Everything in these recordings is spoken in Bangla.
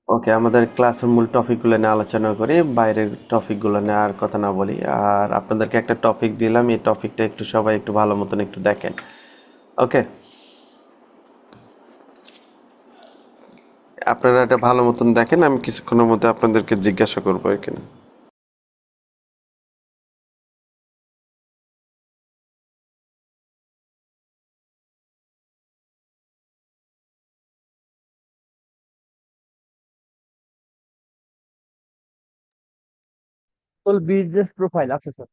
ওকে, আমাদের ক্লাসের মূল টপিকগুলো নিয়ে আলোচনা করি, বাইরের টপিকগুলো নিয়ে আর কথা না বলি। আর আপনাদেরকে একটা টপিক দিলাম, এই টপিকটা একটু সবাই একটু ভালো মতন একটু দেখেন। ওকে, আপনারা এটা ভালো মতন দেখেন, আমি কিছুক্ষণের মধ্যে আপনাদেরকে জিজ্ঞাসা করবো এখানে। ফুল বিজনেস প্রোফাইল আছে স্যার।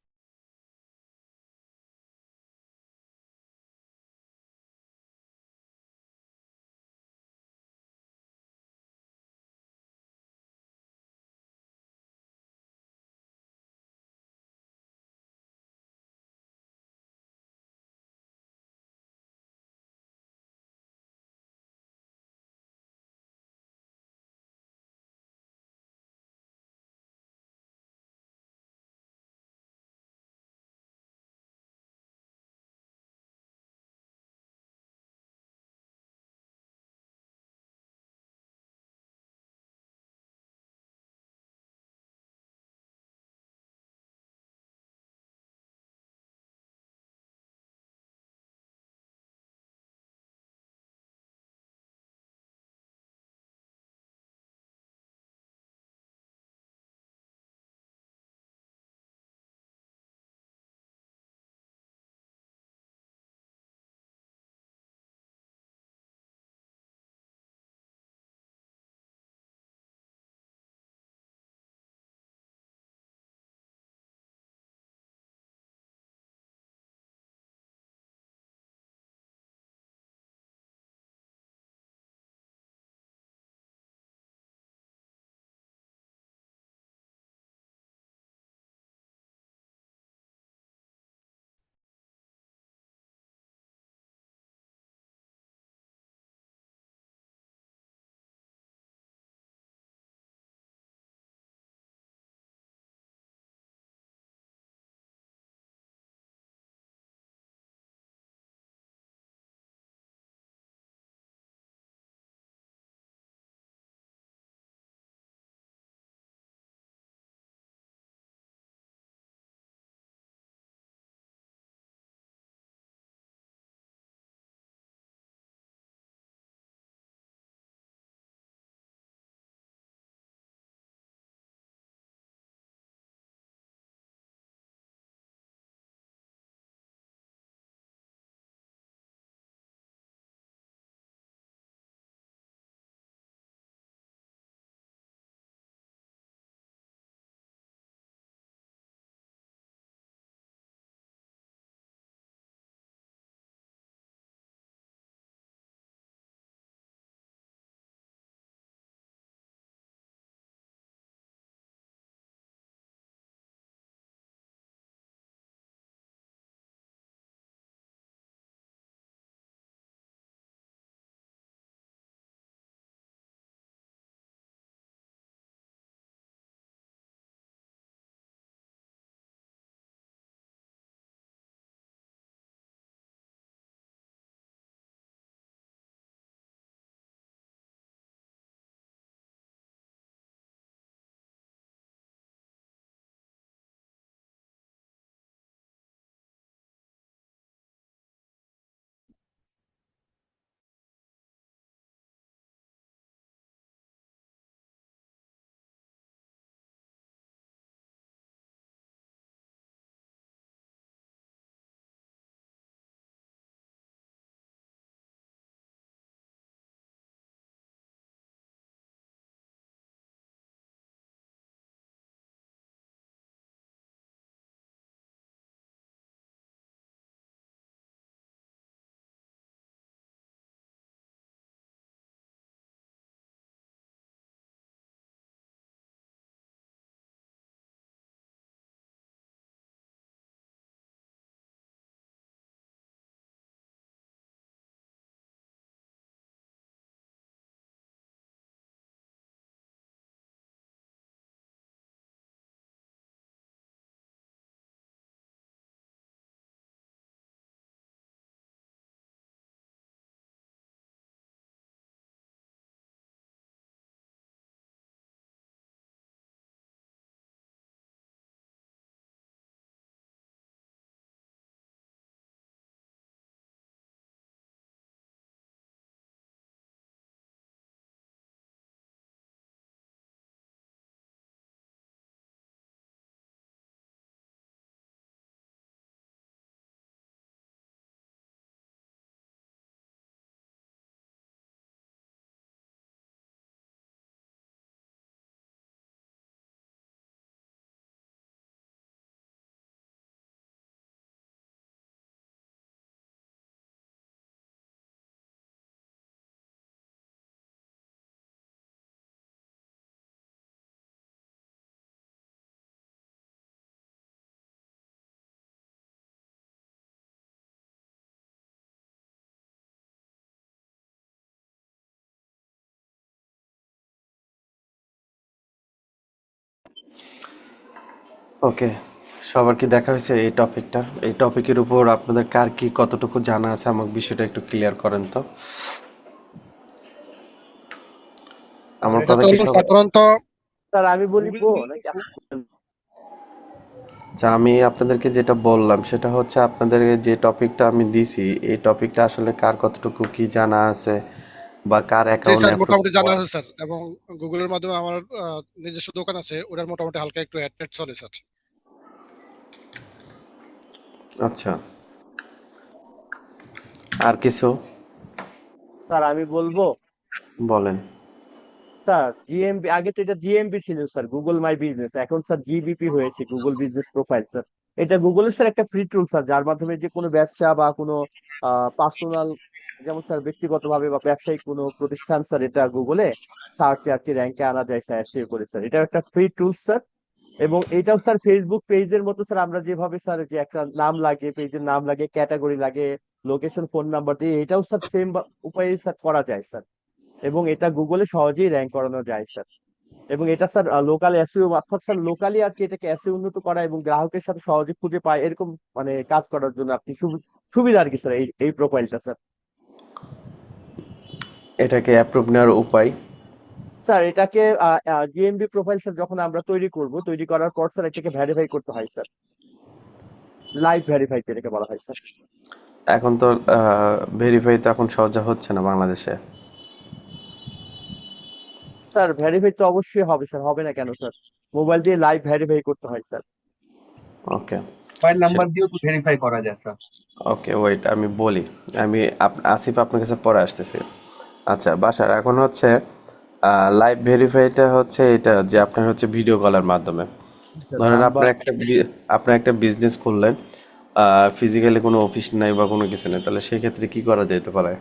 ওকে, সবার কি দেখা হয়েছে এই টপিকটা? এই টপিকের উপর আপনাদের কার কি কতটুকু জানা আছে আমাকে বিষয়টা একটু ক্লিয়ার করেন তো। আর আমার এটা কথা তো কি হলো সবাই? সাধারণত স্যার আমি বলিবো নাকি আপনি বলবেন? আচ্ছা, আমি আপনাদেরকে যেটা বললাম সেটা হচ্ছে আপনাদের যে টপিকটা আমি দিছি এই টপিকটা আসলে কার কতটুকু কি জানা আছে বা কার জি অ্যাকাউন্ট স্যার, অ্যাপ্রুভ মোটামুটি জানা করা। আছে স্যার, এবং গুগলের মাধ্যমে আমার নিজস্ব দোকান আছে, ওটার মোটামুটি হালকা একটু অ্যাড ট্যাড চলে স্যার। আচ্ছা, আর কিছু স্যার আমি বলবো বলেন। স্যার জিএমবি, আগে তো এটা জিএমবি ছিল স্যার, গুগল মাই বিজনেস, এখন স্যার জিবিপি হয়েছে, গুগল বিজনেস প্রোফাইল স্যার। এটা গুগলের স্যার একটা ফ্রি টুল স্যার, যার মাধ্যমে যে কোনো ব্যবসা বা কোনো পার্সোনাল, যেমন স্যার ব্যক্তিগতভাবে বা ব্যবসায়িক কোনো প্রতিষ্ঠান স্যার, এটা গুগলে সার্চে আর কি র্যাঙ্কে আনা যায় স্যার, SEO করে স্যার। এটা একটা ফ্রি টুল স্যার। এবং এটাও স্যার ফেসবুক পেজের মতো স্যার, আমরা যেভাবে স্যার যে একটা নাম লাগে, পেজের নাম লাগে, ক্যাটাগরি লাগে, লোকেশন, ফোন নাম্বার দিয়ে, এটাও স্যার সেম উপায়ে স্যার করা যায় স্যার। এবং এটা গুগলে সহজেই র্যাঙ্ক করানো যায় স্যার। এবং এটা স্যার লোকাল এসইও, অর্থাৎ স্যার লোকালি আর কি এটাকে এসইও উন্নত করা এবং গ্রাহকের সাথে সহজে খুঁজে পায় এরকম মানে কাজ করার জন্য আপনি সুবিধা আর কি স্যার, এই এই প্রোফাইলটা স্যার। এটাকে অ্যাপ্রুভ নেওয়ার উপায়? স্যার এটাকে জিএমবি প্রোফাইল স্যার যখন আমরা তৈরি করব, তৈরি করার পর স্যার এটাকে ভেরিফাই করতে হয় স্যার, লাইভ ভেরিফাই এটাকে বলা হয় স্যার। এখন তো ভেরিফাই তো এখন সহজে হচ্ছে না বাংলাদেশে। স্যার ভেরিফাই তো অবশ্যই হবে স্যার, হবে না কেন স্যার? মোবাইল দিয়ে লাইভ ভেরিফাই করতে হয় স্যার। ওকে। মোবাইল নাম্বার দিয়েও তো ভেরিফাই করা যায় স্যার। ওকে, ওয়েট আমি বলি। আমি আসিফ আপনার কাছে পরে আসতেছি। আচ্ছা বাসার এখন হচ্ছে লাইভ ভেরিফাইটা হচ্ছে এটা যে আপনার হচ্ছে ভিডিও কলের মাধ্যমে। ধরেন নাম্বার, আপনার একটা বিজনেস করলেন, ফিজিক্যালি কোনো অফিস নাই বা কোনো কিছু নেই, তাহলে সেই ক্ষেত্রে কি করা যেতে পারে?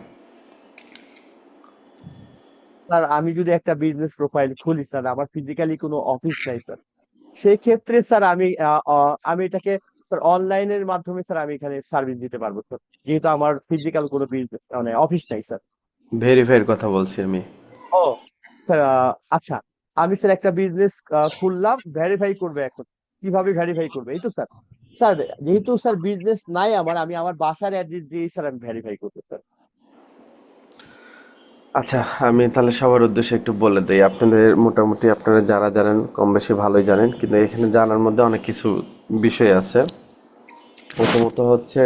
স্যার আমি যদি একটা বিজনেস প্রোফাইল খুলি স্যার, আমার ফিজিক্যালি কোনো অফিস নাই স্যার, সেই ক্ষেত্রে স্যার আমি আমি এটাকে স্যার অনলাইনের মাধ্যমে স্যার আমি এখানে সার্ভিস দিতে পারবো স্যার, যেহেতু আমার ফিজিক্যাল কোনো বিজনেস মানে অফিস নাই স্যার। ভেরিফাইয়ের কথা বলছি আমি। ও স্যার, আচ্ছা, আমি স্যার একটা বিজনেস খুললাম, ভেরিফাই করবে এখন, কিভাবে ভেরিফাই করবে? এই তো স্যার। স্যার যেহেতু স্যার বিজনেস নাই আমার, আমি আমার বাসার অ্যাড্রেস দিয়ে স্যার আমি ভেরিফাই করবো স্যার। আচ্ছা, আমি তাহলে সবার উদ্দেশ্যে একটু বলে দিই। আপনাদের মোটামুটি আপনারা যারা জানেন কম বেশি ভালোই জানেন, কিন্তু এখানে জানার মধ্যে অনেক কিছু বিষয় আছে। প্রথমত হচ্ছে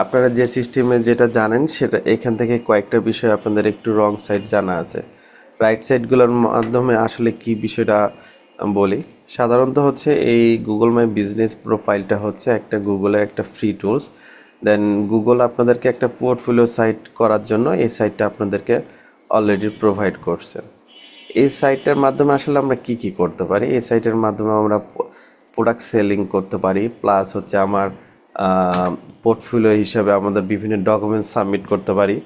আপনারা যে সিস্টেমে যেটা জানেন সেটা এখান থেকে কয়েকটা বিষয় আপনাদের একটু রং সাইড জানা আছে। রাইট সাইডগুলোর মাধ্যমে আসলে কি বিষয়টা বলি। সাধারণত হচ্ছে এই গুগল মাই বিজনেস প্রোফাইলটা হচ্ছে একটা গুগলের একটা ফ্রি টুলস। দেন গুগল আপনাদেরকে একটা পোর্টফোলিও সাইট করার জন্য এই সাইটটা আপনাদেরকে অলরেডি প্রোভাইড করছে। এই সাইটের মাধ্যমে আসলে আমরা কি কি করতে পারি? এই সাইটের মাধ্যমে আমরা প্রোডাক্ট সেলিং করতে পারি, প্লাস হচ্ছে আমার পোর্টফোলিও হিসাবে আমাদের বিভিন্ন ডকুমেন্টস সাবমিট করতে পারি,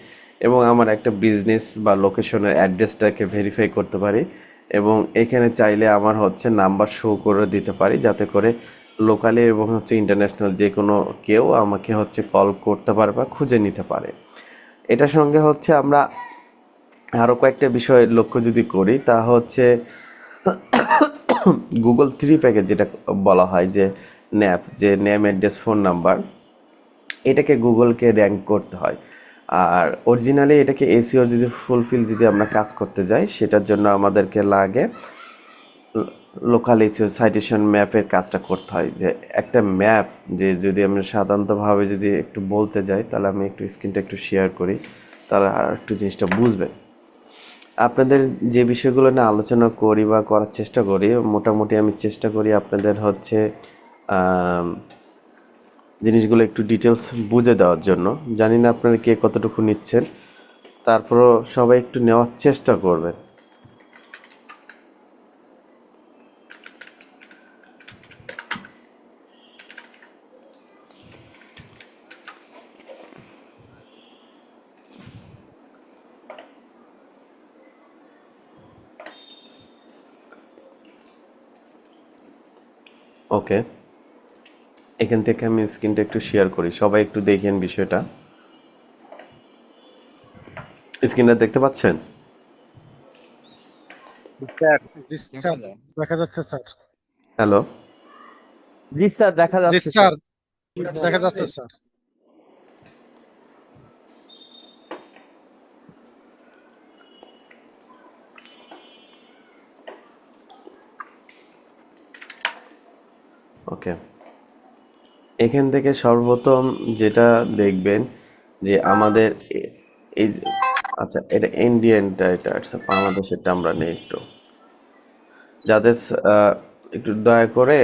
এবং আমার একটা বিজনেস বা লোকেশনের অ্যাড্রেসটাকে ভেরিফাই করতে পারি, এবং এখানে চাইলে আমার হচ্ছে নাম্বার শো করে দিতে পারি যাতে করে লোকালি এবং হচ্ছে ইন্টারন্যাশনাল যে কোনো কেউ আমাকে হচ্ছে কল করতে পারে বা খুঁজে নিতে পারে। এটার সঙ্গে হচ্ছে আমরা আরও কয়েকটা বিষয় লক্ষ্য যদি করি তা হচ্ছে গুগল থ্রি প্যাকেজ যেটা বলা হয় যে ন্যাপ, যে নেম অ্যাড্রেস ফোন নাম্বার, এটাকে গুগলকে র্যাঙ্ক করতে হয়। আর অরিজিনালি এটাকে এসইও যদি ফুলফিল যদি আমরা কাজ করতে যাই সেটার জন্য আমাদেরকে লাগে লোকাল এসইও সাইটেশন ম্যাপের কাজটা করতে হয়। যে একটা ম্যাপ, যে যদি আমরা সাধারণতভাবে যদি একটু বলতে যাই তাহলে আমি একটু স্ক্রিনটা একটু শেয়ার করি, তাহলে আর একটু জিনিসটা বুঝবেন। আপনাদের যে বিষয়গুলো নিয়ে আলোচনা করি বা করার চেষ্টা করি, মোটামুটি আমি চেষ্টা করি আপনাদের হচ্ছে আম, জিনিসগুলো একটু ডিটেলস বুঝে দেওয়ার জন্য। জানি না আপনারা কে কতটুকু নিচ্ছেন, তারপরও সবাই একটু নেওয়ার চেষ্টা করবেন। ওকে, এখান থেকে আমি স্ক্রিনটা একটু শেয়ার করি, সবাই একটু দেখেন বিষয়টা। স্ক্রিনটা দেখতে পাচ্ছেন? স্যার, জি স্যার, দেখা যাচ্ছে স্যার। হ্যালো, জি স্যার, দেখা জি যাচ্ছে স্যার, স্যার। দেখা যাচ্ছে স্যার। ওকে, এখান থেকে সর্বপ্রথম যেটা দেখবেন যে আমাদের এই আচ্ছা, এটা ইন্ডিয়ানটা, এটা আচ্ছা বাংলাদেশেরটা আমরা নেই একটু। যাদের একটু দয়া করে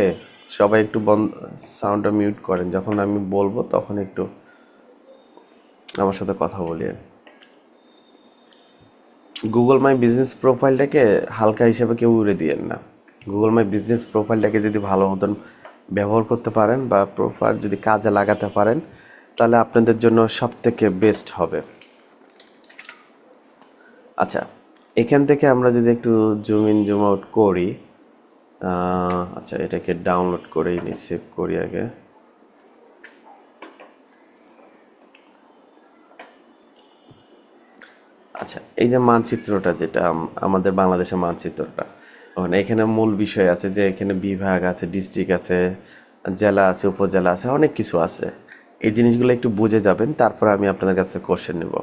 সবাই একটু বন্ধ, সাউন্ডটা মিউট করেন, যখন আমি বলবো তখন একটু আমার সাথে কথা বলিয়ে। গুগল মাই বিজনেস প্রোফাইলটাকে হালকা হিসেবে কেউ উড়ে দিয়েন না। গুগল মাই বিজনেস প্রোফাইলটাকে যদি ভালো মতন ব্যবহার করতে পারেন বা প্রপার যদি কাজে লাগাতে পারেন, তাহলে আপনাদের জন্য সব থেকে বেস্ট হবে। আচ্ছা, এখান থেকে আমরা যদি একটু জুম ইন জুম আউট করি, আচ্ছা এটাকে ডাউনলোড করেই নি, সেভ করি আগে। আচ্ছা, এই যে মানচিত্রটা, যেটা আমাদের বাংলাদেশের মানচিত্রটা, ওখানে এখানে মূল বিষয় আছে যে এখানে বিভাগ আছে, ডিস্ট্রিক্ট আছে, জেলা আছে, উপজেলা আছে, অনেক কিছু আছে। এই জিনিসগুলো একটু বুঝে যাবেন, তারপর আমি আপনাদের কাছে কোশ্চেন নেব।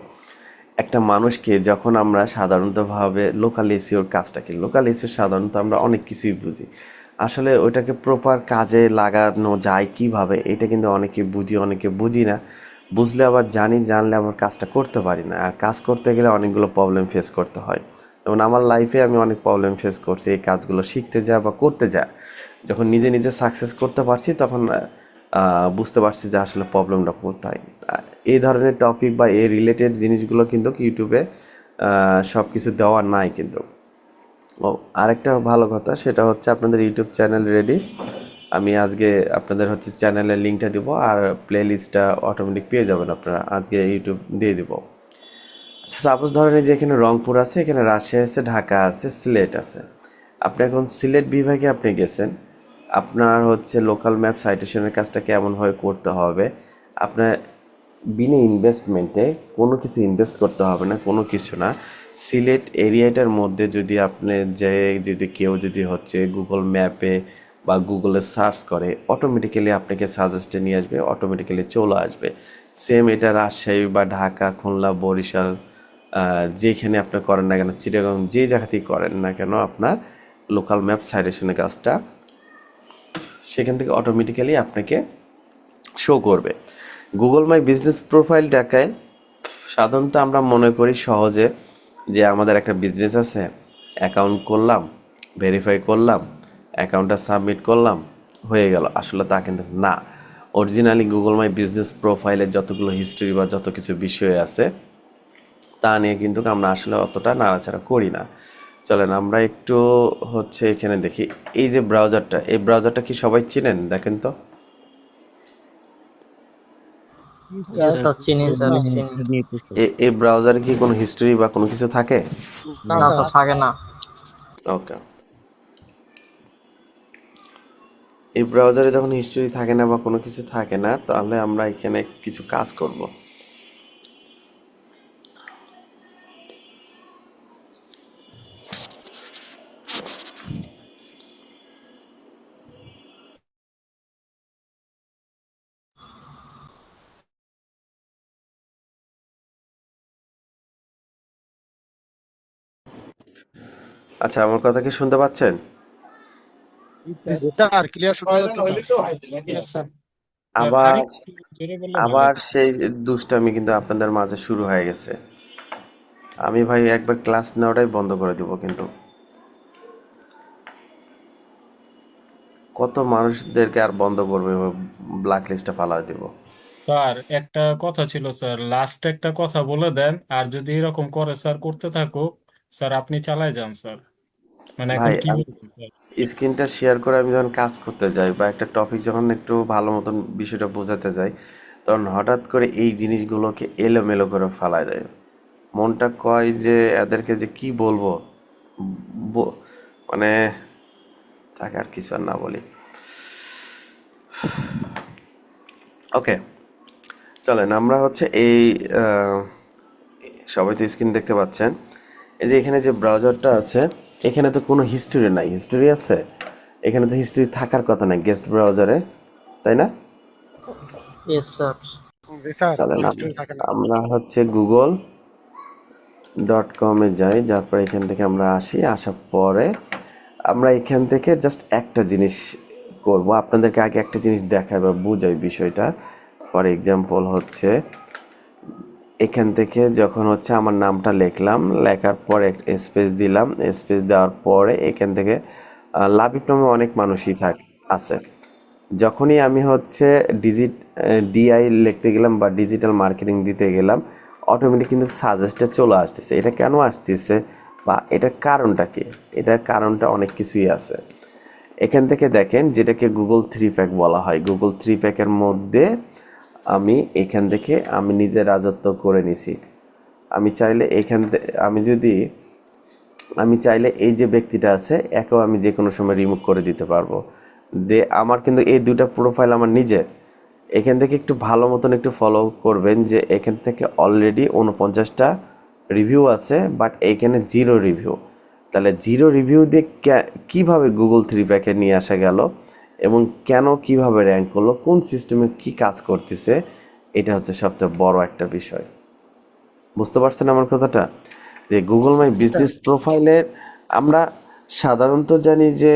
একটা মানুষকে যখন আমরা সাধারণতভাবে লোকাল এসিওর কাজটা কি, লোকাল এসিও সাধারণত আমরা অনেক কিছুই বুঝি, আসলে ওইটাকে প্রপার কাজে লাগানো যায় কিভাবে, এটা কিন্তু অনেকে বুঝি, অনেকে বুঝি না। বুঝলে আবার জানি, জানলে আবার কাজটা করতে পারি না, আর কাজ করতে গেলে অনেকগুলো প্রবলেম ফেস করতে হয়। যেমন আমার লাইফে আমি অনেক প্রবলেম ফেস করছি এই কাজগুলো শিখতে যা বা করতে যা। যখন নিজে নিজে সাকসেস করতে পারছি, তখন বুঝতে পারছি যে আসলে প্রবলেমটা কোথায়। এই ধরনের টপিক বা এই রিলেটেড জিনিসগুলো কিন্তু ইউটিউবে সব কিছু দেওয়া নাই কিন্তু। ও, আরেকটা ভালো কথা সেটা হচ্ছে আপনাদের ইউটিউব চ্যানেল রেডি। আমি আজকে আপনাদের হচ্ছে চ্যানেলের লিঙ্কটা দিব, আর প্লে লিস্টটা অটোমেটিক পেয়ে যাবেন আপনারা, আজকে ইউটিউব দিয়ে দিব। সাপোজ ধরেন এই যে এখানে রংপুর আছে, এখানে রাজশাহী আছে, ঢাকা আছে, সিলেট আছে। আপনি এখন সিলেট বিভাগে আপনি গেছেন, আপনার হচ্ছে লোকাল ম্যাপ সাইটেশনের কাজটা কেমনভাবে করতে হবে। আপনার বিনা ইনভেস্টমেন্টে, কোনো কিছু ইনভেস্ট করতে হবে না, কোনো কিছু না। সিলেট এরিয়াটার মধ্যে যদি আপনি যে, যদি কেউ যদি হচ্ছে গুগল ম্যাপে বা গুগলে সার্চ করে, অটোমেটিক্যালি আপনাকে সাজেস্টে নিয়ে আসবে, অটোমেটিক্যালি চলে আসবে। সেম এটা রাজশাহী বা ঢাকা, খুলনা, বরিশাল, যেখানে আপনি করেন না কেন, চিটাগাং, যে জায়গাতেই করেন না কেন, আপনার লোকাল ম্যাপ সাইটেশনের কাজটা সেখান থেকে অটোমেটিক্যালি আপনাকে শো করবে। গুগল মাই বিজনেস প্রোফাইলটাকে সাধারণত আমরা মনে করি সহজে যে আমাদের একটা বিজনেস আছে, অ্যাকাউন্ট করলাম, ভেরিফাই করলাম, অ্যাকাউন্টটা সাবমিট করলাম, হয়ে গেল। আসলে তা কিন্তু না। অরিজিনালি গুগল মাই বিজনেস প্রোফাইলে যতগুলো হিস্ট্রি বা যত কিছু বিষয় আছে, তা নিয়ে কিন্তু আমরা আসলে অতটা নাড়াচাড়া করি না। চলেন আমরা একটু হচ্ছে এখানে দেখি। এই যে ব্রাউজারটা, এই ব্রাউজারটা কি সবাই চিনেন? দেখেন তো। স্যার চিনি স্যার না চিনি। এই ব্রাউজারে কি কোনো হিস্ট্রি বা কোনো কিছু থাকে? না না স্যার। স্যার থাকে না। ওকে, এই ব্রাউজারে যখন হিস্ট্রি থাকে না বা কোনো কিছু থাকে না, তাহলে আমরা এখানে কিছু কাজ করব। আচ্ছা, আমার কথা কি শুনতে পাচ্ছেন? জি স্যার, ক্লিয়ার শোনা যাচ্ছে স্যার। আবার আবার সেই দুষ্টামি কিন্তু আপনাদের মাঝে শুরু হয়ে গেছে। আমি ভাই একবার ক্লাস নেওয়াটাই বন্ধ করে দিব কিন্তু। কত মানুষদেরকে আর বন্ধ করবে, ব্ল্যাক লিস্টে ফালা দিব। স্যার একটা কথা ছিল স্যার, লাস্ট একটা কথা বলে দেন, আর যদি এরকম করে স্যার করতে থাকুক, স্যার আপনি চালায় যান স্যার। মানে এখন ভাই কি আমি বলবো স্যার? স্ক্রিনটা শেয়ার করে আমি যখন কাজ করতে যাই বা একটা টপিক যখন একটু ভালো মতন বিষয়টা বোঝাতে যাই, তখন হঠাৎ করে এই জিনিসগুলোকে এলোমেলো করে ফালায় দেয়। মনটা কয় যে এদেরকে যে কি বলবো, ব- মানে তাকে আর কিছু আর না বলি। ওকে, চলেন আমরা হচ্ছে এই আহ, সবাই তো স্ক্রিন দেখতে পাচ্ছেন। এই যে এখানে যে ব্রাউজারটা আছে, এখানে তো কোনো হিস্টোরি নাই। হিস্টোরি আছে? এখানে তো হিস্ট্রি থাকার কথা না গেস্ট ব্রাউজারে, তাই না? Yes sir. জি স্যার, চলেন কোনো হিস্ট্রি থাকে না। আমরা হচ্ছে google.com-এ যাই, যার পরে এখান থেকে আমরা আসার পরে আমরা এখান থেকে জাস্ট একটা জিনিস করব, আপনাদেরকে আগে একটা জিনিস দেখাই বা বুঝাই বিষয়টা। ফর এক্সাম্পল হচ্ছে এখান থেকে যখন হচ্ছে আমার নামটা লিখলাম, লেখার পরে স্পেস দিলাম, স্পেস দেওয়ার পরে এখান থেকে লাবিব নামে অনেক মানুষই আছে। যখনই আমি হচ্ছে ডিআই লিখতে গেলাম বা ডিজিটাল মার্কেটিং দিতে গেলাম, অটোমেটিক কিন্তু সাজেস্টে চলে আসতেছে। এটা কেন আসতেছে বা এটার কারণটা কি? এটার কারণটা অনেক কিছুই আছে। এখান থেকে দেখেন, যেটাকে গুগল 3 প্যাক বলা হয়, গুগল 3 প্যাকের মধ্যে এখান থেকে আমি নিজে রাজত্ব করে নিছি। আমি চাইলে আমি চাইলে এই যে ব্যক্তিটা আছে একেও আমি যে কোনো সময় রিমুভ করে দিতে পারবো। আমার কিন্তু এই দুটা প্রোফাইল আমার নিজের। এখান থেকে একটু ভালো মতন একটু ফলো করবেন যে এখান থেকে অলরেডি 49টা রিভিউ আছে, বাট এইখানে 0 রিভিউ। তাহলে 0 রিভিউ দিয়ে কীভাবে গুগল 3 প্যাকে নিয়ে আসা গেল এবং কেন কিভাবে র্যাঙ্ক করলো, কোন সিস্টেমে কি কাজ করতেছে, এটা হচ্ছে সবচেয়ে বড় একটা বিষয়। বুঝতে পারছেন আমার কথাটা? যে গুগল মাই বিজনেস প্রোফাইলের আমরা সাধারণত জানি যে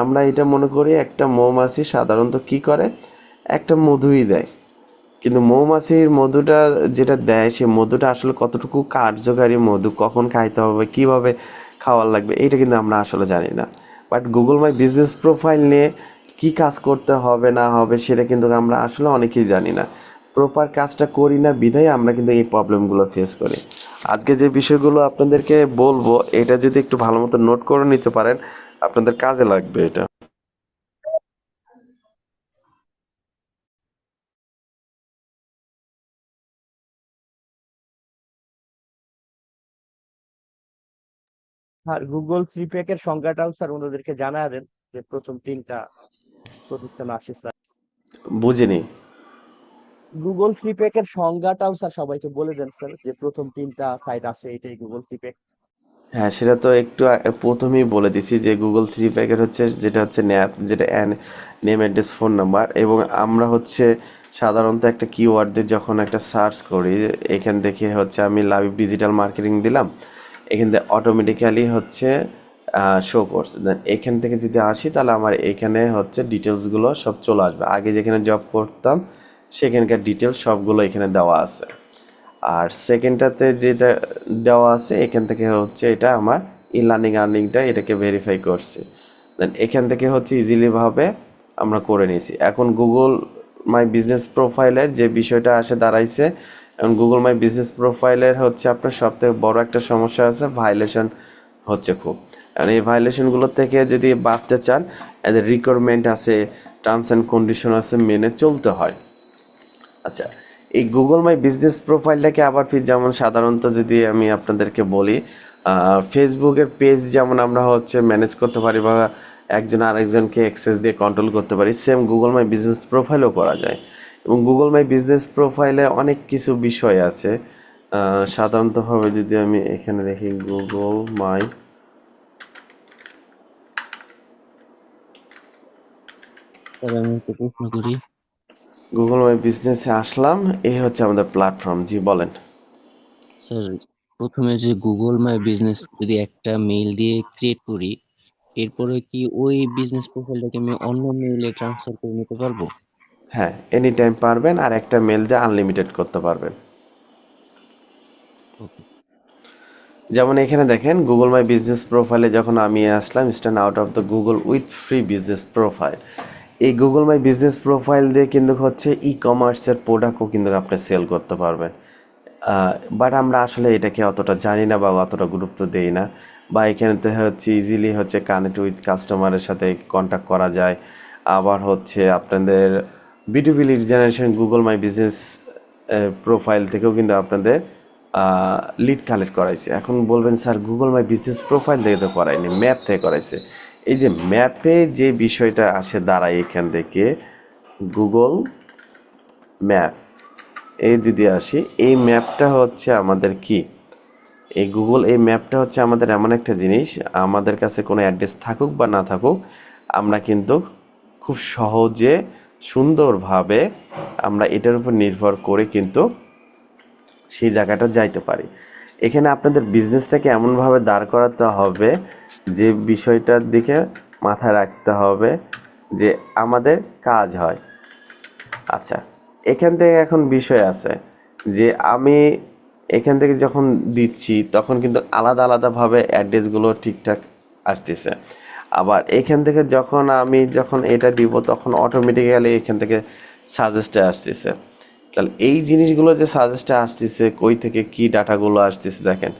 আমরা এটা মনে করি একটা মৌমাছি সাধারণত কি করে, একটা মধুই দেয়। কিন্তু মৌমাছির মধুটা যেটা দেয়, সে মধুটা আসলে কতটুকু কার্যকারী মধু, কখন খাইতে হবে, কিভাবে খাওয়ার লাগবে, এইটা কিন্তু আমরা আসলে জানি না। But Google my business profile নিয়ে কি কাজ করতে হবে না হবে সেটা কিন্তু আমরা আসলে অনেকেই জানি না। প্রপার কাজটা করি না বিধায় আমরা কিন্তু এই প্রবলেমগুলো ফেস করি। আজকে যে বিষয়গুলো আপনাদেরকে বলবো, এটা যদি একটু ভালো মতো নোট করে নিতে পারেন, আপনাদের কাজে লাগবে এটা। আর গুগল 3 প্যাকের সংজ্ঞাটাও স্যার ওনাদেরকে জানায় দেন যে প্রথম 3টা প্রতিষ্ঠান আসে স্যার। বুঝিনি। গুগল 3 প্যাকের সংজ্ঞাটাও স্যার সবাইকে বলে দেন স্যার, যে প্রথম 3টা সাইট আসে এটাই গুগল 3 প্যাক। হ্যাঁ, সেটা তো একটু প্রথমেই বলে দিছি যে গুগল 3 প্যাকের হচ্ছে যেটা হচ্ছে ন্যাপ, যেটা নেম অ্যাড্রেস ফোন নাম্বার, এবং আমরা হচ্ছে সাধারণত একটা কিওয়ার্ড দিয়ে যখন একটা সার্চ করি, এখান থেকে হচ্ছে আমি লাইভ ডিজিটাল মার্কেটিং দিলাম, এখান থেকে অটোমেটিক্যালি হচ্ছে শো করছে। দেন এখান থেকে যদি আসি তাহলে আমার এখানে হচ্ছে ডিটেলসগুলো সব চলে আসবে। আগে যেখানে জব করতাম সেখানকার ডিটেলস সবগুলো এখানে দেওয়া আছে। আর সেকেন্ডটাতে যেটা দেওয়া আছে এখান থেকে হচ্ছে এটা আমার ই লার্নিং আর্নিংটা এটাকে ভেরিফাই করছে। দেন এখান থেকে হচ্ছে ইজিলিভাবে আমরা করে নিয়েছি। এখন গুগল মাই বিজনেস প্রোফাইলের যে বিষয়টা আসে দাঁড়াইছে, এখন গুগল মাই বিজনেস প্রোফাইলের হচ্ছে আপনার সবথেকে বড় একটা সমস্যা আছে, ভাইলেশন হচ্ছে খুব। আর এই ভাইলেশনগুলোর থেকে যদি বাঁচতে চান, এদের রিকোয়ারমেন্ট আছে, টার্মস অ্যান্ড কন্ডিশন আছে, মেনে চলতে হয়। আচ্ছা, এই গুগল মাই বিজনেস প্রোফাইলটাকে আবার যেমন সাধারণত যদি আমি আপনাদেরকে বলি, ফেসবুকের পেজ যেমন আমরা হচ্ছে ম্যানেজ করতে পারি বা একজন আরেকজনকে অ্যাক্সেস দিয়ে কন্ট্রোল করতে পারি, সেম গুগল মাই বিজনেস প্রোফাইলও করা যায়। এবং গুগল মাই বিজনেস প্রোফাইলে অনেক কিছু বিষয় আছে। সাধারণতভাবে যদি আমি এখানে দেখি স্যার আমি একটা প্রশ্ন করি। গুগল মাই বিজনেসে আসলাম, এই হচ্ছে আমাদের প্ল্যাটফর্ম। জি বলেন। স্যার প্রথমে যে গুগল মাই বিজনেস যদি একটা মেইল দিয়ে ক্রিয়েট করি, এরপরে কি ওই বিজনেস প্রোফাইলটাকে আমি অন্য মেইলে ট্রান্সফার করে নিতে পারবো? হ্যাঁ, এনি টাইম পারবেন, আর একটা মেল দিয়ে আনলিমিটেড করতে পারবেন। ওকে। যেমন এখানে দেখেন গুগল মাই বিজনেস প্রোফাইলে যখন আমি আসলাম, stand out of the Google with free business profile. এই গুগল মাই বিজনেস প্রোফাইল দিয়ে কিন্তু হচ্ছে ই কমার্সের প্রোডাক্টও কিন্তু আপনি সেল করতে পারবেন। বাট আমরা আসলে এটাকে অতটা জানি না বা অতটা গুরুত্ব দেই না। বা এখানেতে হচ্ছে ইজিলি হচ্ছে কানেক্ট উইথ কাস্টমারের সাথে কন্ট্যাক্ট করা যায়। আবার হচ্ছে আপনাদের B to B lead generation Google my business profile থেকেও কিন্তু আপনাদের লিড কালেক্ট করাইছে। এখন বলবেন sir Google my business profile থেকে তো করায়নি, ম্যাপ থেকে করাইছে। এই যে ম্যাপে যে বিষয়টা আসে দাঁড়ায় এখান থেকে গুগল ম্যাপ, এই যদি আসি, এই ম্যাপটা হচ্ছে আমাদের কি, এই গুগল এই ম্যাপটা হচ্ছে আমাদের এমন একটা জিনিস, আমাদের কাছে কোনো অ্যাড্রেস থাকুক বা না থাকুক, আমরা কিন্তু খুব সহজে সুন্দরভাবে আমরা এটার উপর নির্ভর করে কিন্তু সেই জায়গাটা যাইতে পারি। এখানে আপনাদের বিজনেসটাকে এমনভাবে দাঁড় করাতে হবে যে বিষয়টার দিকে মাথায় রাখতে হবে যে আমাদের কাজ হয়। আচ্ছা, এখান থেকে এখন বিষয় আছে যে আমি এখান থেকে যখন দিচ্ছি তখন কিন্তু আলাদা আলাদাভাবে অ্যাড্রেসগুলো ঠিকঠাক আসতেছে। আবার এখান থেকে যখন এটা দিব তখন অটোমেটিক্যালি এখান থেকে সাজেস্টে আসতেছে। তাহলে এই জিনিসগুলো যে সাজেস্টে আসতেছে, কই থেকে কি ডাটাগুলো আসতেছে দেখেন।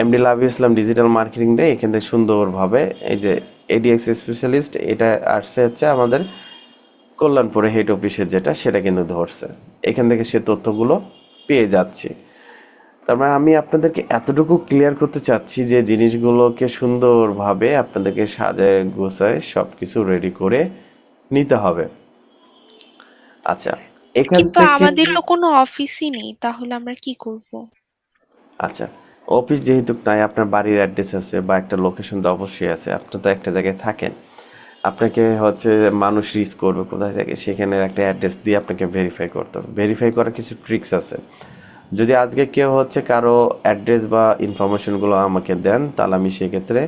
এমডি লাভি ইসলাম ডিজিটাল মার্কেটিং দিয়ে এখান থেকে সুন্দরভাবে এই যে এডিএক্স স্পেশালিস্ট, এটা আসছে হচ্ছে আমাদের কল্যাণপুরে হেড অফিসে যেটা, সেটা কিন্তু ধরছে। এখান থেকে সে তথ্যগুলো পেয়ে যাচ্ছি। তার মানে আমি আপনাদেরকে এতটুকু ক্লিয়ার করতে চাচ্ছি যে জিনিসগুলোকে সুন্দরভাবে আপনাদেরকে সাজায় গোছায় সব কিছু রেডি করে নিতে হবে। আচ্ছা, এখান কিন্তু থেকে আমাদের তো কোনো অফিসই নেই, তাহলে আমরা কি করব? আচ্ছা, অফিস যেহেতু নাই, আপনার বাড়ির অ্যাড্রেস আছে বা একটা লোকেশন তো অবশ্যই আছে। আপনি তো একটা জায়গায় থাকেন, আপনাকে হচ্ছে মানুষ রিচ করবে কোথায় থেকে, সেখানে একটা অ্যাড্রেস দিয়ে আপনাকে ভেরিফাই করতে হবে। ভেরিফাই করার কিছু ট্রিক্স আছে। যদি আজকে কেউ হচ্ছে কারো অ্যাড্রেস বা ইনফরমেশনগুলো আমাকে দেন, তাহলে আমি সেক্ষেত্রে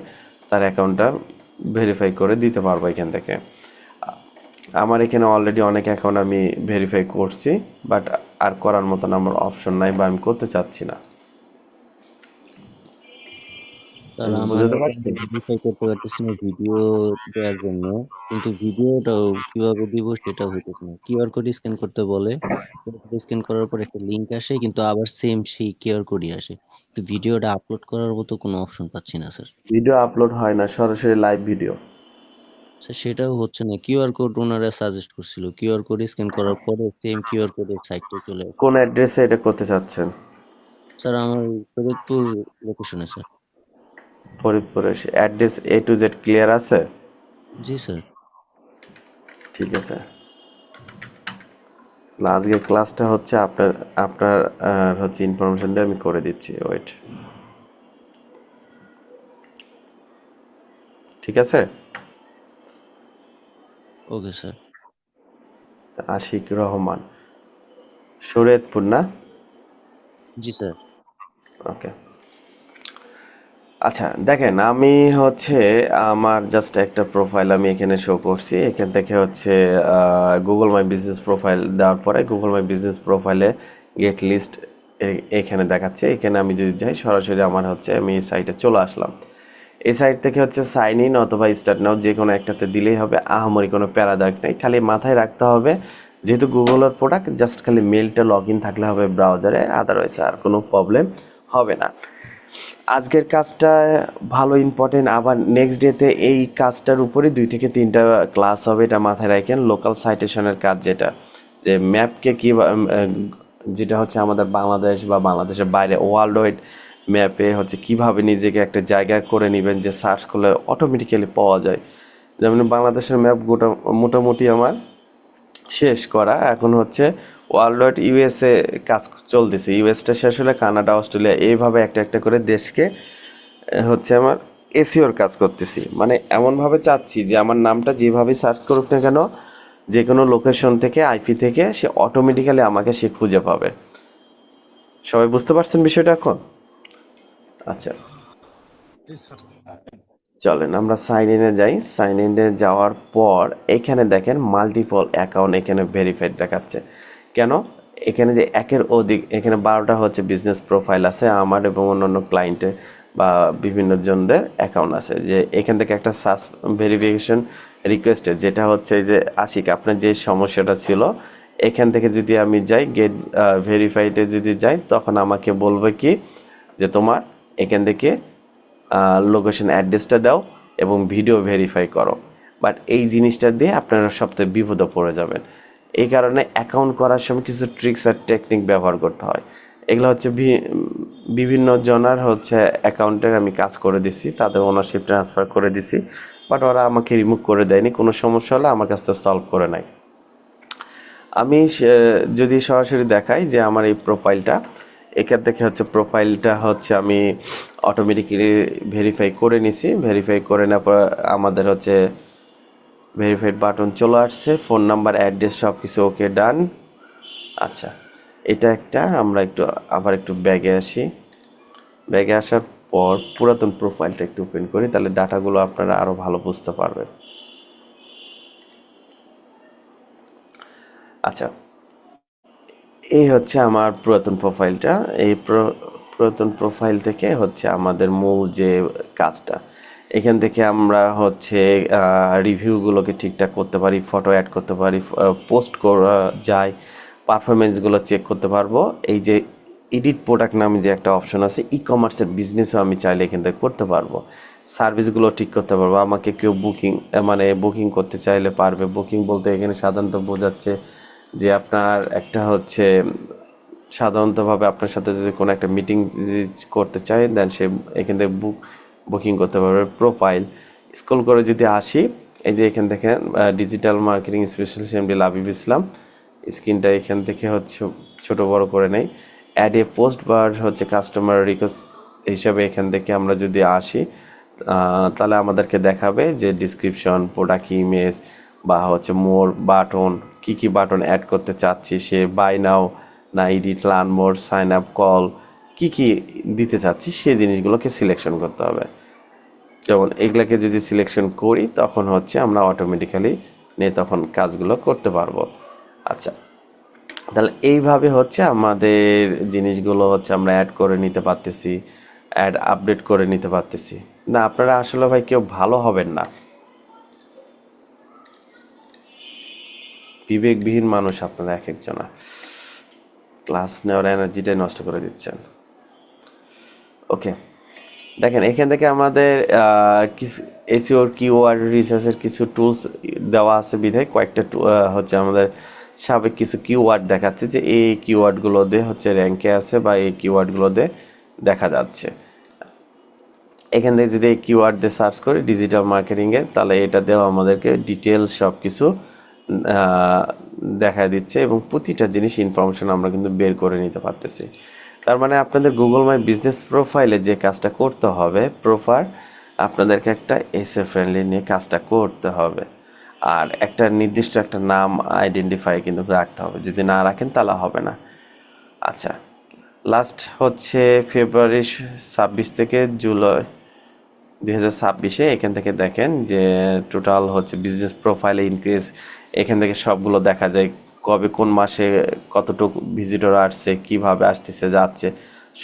তার অ্যাকাউন্টটা ভেরিফাই করে দিতে পারবো এখান থেকে। আমার এখানে অলরেডি অনেক অ্যাকাউন্ট আমি ভেরিফাই করছি, বাট আর করার মতন আমার অপশন নাই বা আমি করতে চাচ্ছি না। স্যার আমার বুঝতে পারছি? ভেরিফাই করতে পারতেছি না ভিডিও দেওয়ার জন্য, কিন্তু ভিডিওটাও কিভাবে দিব সেটা হইতেছে না। কিউআর কোড স্ক্যান করতে বলে, স্ক্যান করার পর একটা লিংক আসে, কিন্তু আবার সেম সেই কিউআর কোডই আসে, তো ভিডিওটা আপলোড করার মতো কোনো অপশন পাচ্ছি না স্যার। ভিডিও আপলোড হয় না, সরাসরি লাইভ ভিডিও। স্যার সেটাও হচ্ছে না। কিউআর কোড ওনারা সাজেস্ট করছিল, কিউআর কোড স্ক্যান করার পরে সেম কিউআর কোডের সাইটটা চলে আসে। কোন অ্যাড্রেসে এটা করতে চাচ্ছেন? স্যার আমার ফরিদপুর লোকেশনে স্যার। ফরিদপুরে address A to Z clear আছে? জি স্যার। ঠিক আছে। না, আজকের ক্লাসটা হচ্ছে আপনার আপনার হচ্ছে ইনফরমেশন দিয়ে আমি করে দিচ্ছি। ওয়েট, ঠিক আছে? Okay sir. আশিক রহমান, শরীয়তপুর না? জি স্যার। ওকে। আচ্ছা দেখেন, আমি হচ্ছে আমার জাস্ট একটা প্রোফাইল আমি এখানে শো করছি। এখান থেকে হচ্ছে গুগল মাই বিজনেস প্রোফাইল দেওয়ার পরে গুগল মাই বিজনেস প্রোফাইলে গেট লিস্ট এখানে দেখাচ্ছে। এখানে আমি যদি যাই সরাসরি আমার হচ্ছে আমি এই সাইটে চলে আসলাম। এই সাইট থেকে হচ্ছে সাইন ইন অথবা স্টার্ট নাও যে কোনো একটাতে দিলেই হবে। আহামরি কোনো প্যারাদায়ক নেই, খালি মাথায় রাখতে হবে যেহেতু গুগলের প্রোডাক্ট, জাস্ট খালি মেলটা লগ ইন থাকলে হবে ব্রাউজারে, আদারওয়াইজ আর কোনো প্রবলেম হবে না। আজকের কাজটা ভালো ইম্পর্টেন্ট। আবার নেক্সট ডেতে এই কাজটার উপরে 2 থেকে 3টা ক্লাস হবে, এটা মাথায় রাখেন। লোকাল সাইটেশনের কাজ, যেটা যে ম্যাপকে কি যেটা হচ্ছে আমাদের বাংলাদেশ বা বাংলাদেশের বাইরে ওয়ার্ল্ড ওয়াইড ম্যাপে হচ্ছে কিভাবে নিজেকে একটা জায়গা করে নেবেন যে সার্চ করলে অটোমেটিক্যালি পাওয়া যায়। যেমন বাংলাদেশের ম্যাপ মোটামুটি আমার শেষ করা, এখন হচ্ছে ওয়ার্ল্ড ওয়াইড ইউএসএ কাজ চলতেছে। ইউএসটা শেষ হলে কানাডা, অস্ট্রেলিয়া, এইভাবে একটা একটা করে দেশকে হচ্ছে আমার এসিওর কাজ করতেছি। মানে এমনভাবে চাচ্ছি যে আমার নামটা যেভাবে সার্চ করুক না কেন, যে কোনো লোকেশন থেকে, আইপি থেকে, সে অটোমেটিক্যালি আমাকে সে খুঁজে পাবে। সবাই বুঝতে পারছেন বিষয়টা এখন? আচ্ছা, জি স্যার। চলেন আমরা সাইন ইনে যাই। সাইন ইনে যাওয়ার পর এখানে দেখেন মাল্টিপল অ্যাকাউন্ট এখানে ভেরিফাইড দেখাচ্ছে। কেন? এখানে যে একের অধিক, এখানে 12টা হচ্ছে বিজনেস প্রোফাইল আছে আমার এবং অন্যান্য ক্লায়েন্টের বা বিভিন্ন জনদের অ্যাকাউন্ট আছে। যে এখান থেকে একটা ভেরিফিকেশন রিকোয়েস্টে, যেটা হচ্ছে যে আশিক আপনার যে সমস্যাটা ছিল, এখান থেকে যদি আমি যাই গেট ভেরিফাইডে যদি যাই, তখন আমাকে বলবে কি যে তোমার এখান থেকে লোকেশন অ্যাড্রেসটা দাও এবং ভিডিও ভেরিফাই করো। বাট এই জিনিসটা দিয়ে আপনারা সবথেকে বিপদে পড়ে যাবেন। এই কারণে অ্যাকাউন্ট করার সময় কিছু ট্রিক্স আর টেকনিক ব্যবহার করতে হয়। এগুলো হচ্ছে বিভিন্ন জনার হচ্ছে অ্যাকাউন্টের আমি কাজ করে দিছি, তাদের ওনারশিপ ট্রান্সফার করে দিছি, বাট ওরা আমাকে রিমুভ করে দেয়নি। কোনো সমস্যা হলে আমার কাছ থেকে সলভ করে নেয়। আমি যদি সরাসরি দেখাই যে আমার এই প্রোফাইলটা, এখান থেকে হচ্ছে প্রোফাইলটা হচ্ছে আমি অটোমেটিক্যালি ভেরিফাই করে নিছি। ভেরিফাই করে নেওয়ার পর আমাদের হচ্ছে ভেরিফাইড বাটন চলে আসছে, ফোন নাম্বার, অ্যাড্রেস সব কিছু ওকে, ডান। আচ্ছা, এটা একটা। আমরা আবার একটু ব্যাগে আসি। ব্যাগে আসার পর পুরাতন প্রোফাইলটা একটু ওপেন করি, তাহলে ডাটাগুলো আপনারা আরো ভালো বুঝতে পারবেন। আচ্ছা, এই হচ্ছে আমার পুরাতন প্রোফাইলটা। এই পুরাতন প্রোফাইল থেকে হচ্ছে আমাদের মূল যে কাজটা, এখান থেকে আমরা হচ্ছে রিভিউগুলোকে ঠিকঠাক করতে পারি, ফটো অ্যাড করতে পারি, পোস্ট করা যায়, পারফরমেন্সগুলো চেক করতে পারবো। এই যে এডিট প্রোডাক্ট নামে যে একটা অপশন আছে, ই কমার্সের বিজনেসও আমি চাইলে এখান থেকে করতে পারবো। সার্ভিসগুলো ঠিক করতে পারবো। আমাকে কেউ বুকিং করতে চাইলে পারবে। বুকিং বলতে এখানে সাধারণত বোঝাচ্ছে যে আপনার একটা হচ্ছে সাধারণতভাবে আপনার সাথে যদি কোনো একটা মিটিং করতে চায়, দেন সে এখান থেকে বুকিং করতে পারবে। প্রোফাইল স্ক্রল করে যদি আসি, এই যে এখান থেকে digital marketing specialist MD Labib Islam, স্ক্রিনটা এখান থেকে হচ্ছে ছোট বড় করে নেই। অ্যাড এ পোস্ট বা হচ্ছে কাস্টমার রিকোয়েস্ট হিসাবে এখান থেকে আমরা যদি আসি, তাহলে আমাদেরকে দেখাবে যে ডিসক্রিপশন, প্রোডাক্ট ইমেজ বা হচ্ছে মোর বাটন, কি বাটন অ্যাড করতে চাচ্ছি, সে বাই নাও না edit, learn more, sign up, call, কি দিতে চাচ্ছি সেই জিনিসগুলোকে সিলেকশন করতে হবে। যেমন এগুলাকে যদি সিলেকশন করি তখন হচ্ছে আমরা অটোমেটিক্যালি তখন কাজগুলো করতে পারবো। আচ্ছা, তাহলে এইভাবে হচ্ছে আমাদের জিনিসগুলো হচ্ছে আমরা অ্যাড করে নিতে পারতেছি, আপডেট করে নিতে পারতেছি। না, আপনারা আসলে ভাই কেউ ভালো হবেন না, বিবেকবিহীন মানুষ আপনারা এক একজনা। ক্লাস নেওয়ার এনার্জিটাই নষ্ট করে দিচ্ছেন। ওকে, দেখেন এখান থেকে আমাদের কিছু এসইওর কিওয়ার্ড রিসার্চের কিছু টুলস দেওয়া আছে বিধায় কয়েকটা হচ্ছে আমাদের সাবেক কিছু কিওয়ার্ড দেখাচ্ছে যে এই কিওয়ার্ডগুলো দিয়ে হচ্ছে র্যাঙ্কে আছে বা এই কিওয়ার্ডগুলো দিয়ে দেখা যাচ্ছে। এখান থেকে যদি এই কিওয়ার্ড দিয়ে সার্চ করি ডিজিটাল মার্কেটিংয়ে, তাহলে এটা দিয়েও আমাদেরকে ডিটেলস সব কিছু দেখা দিচ্ছে এবং প্রতিটা জিনিস ইনফরমেশন আমরা কিন্তু বের করে নিতে পারতেছি। তার মানে আপনাদের গুগল মাই বিজনেস প্রোফাইলে যে কাজটা করতে হবে, আপনাদেরকে একটা এসএ ফ্রেন্ডলি নিয়ে কাজটা করতে হবে, আর একটা নির্দিষ্ট একটা নাম আইডেন্টিফাই কিন্তু রাখতে হবে। যদি না রাখেন তাহলে হবে না। আচ্ছা, লাস্ট হচ্ছে ফেব্রুয়ারি 26 থেকে জুলাই 2026-এ এখান থেকে দেখেন যে টোটাল হচ্ছে বিজনেস প্রোফাইলে ইনক্রিজ, এখান থেকে সবগুলো দেখা যায় কবে কোন মাসে কতটুকু ভিজিটর আসছে, কিভাবে আসতেছে যাচ্ছে,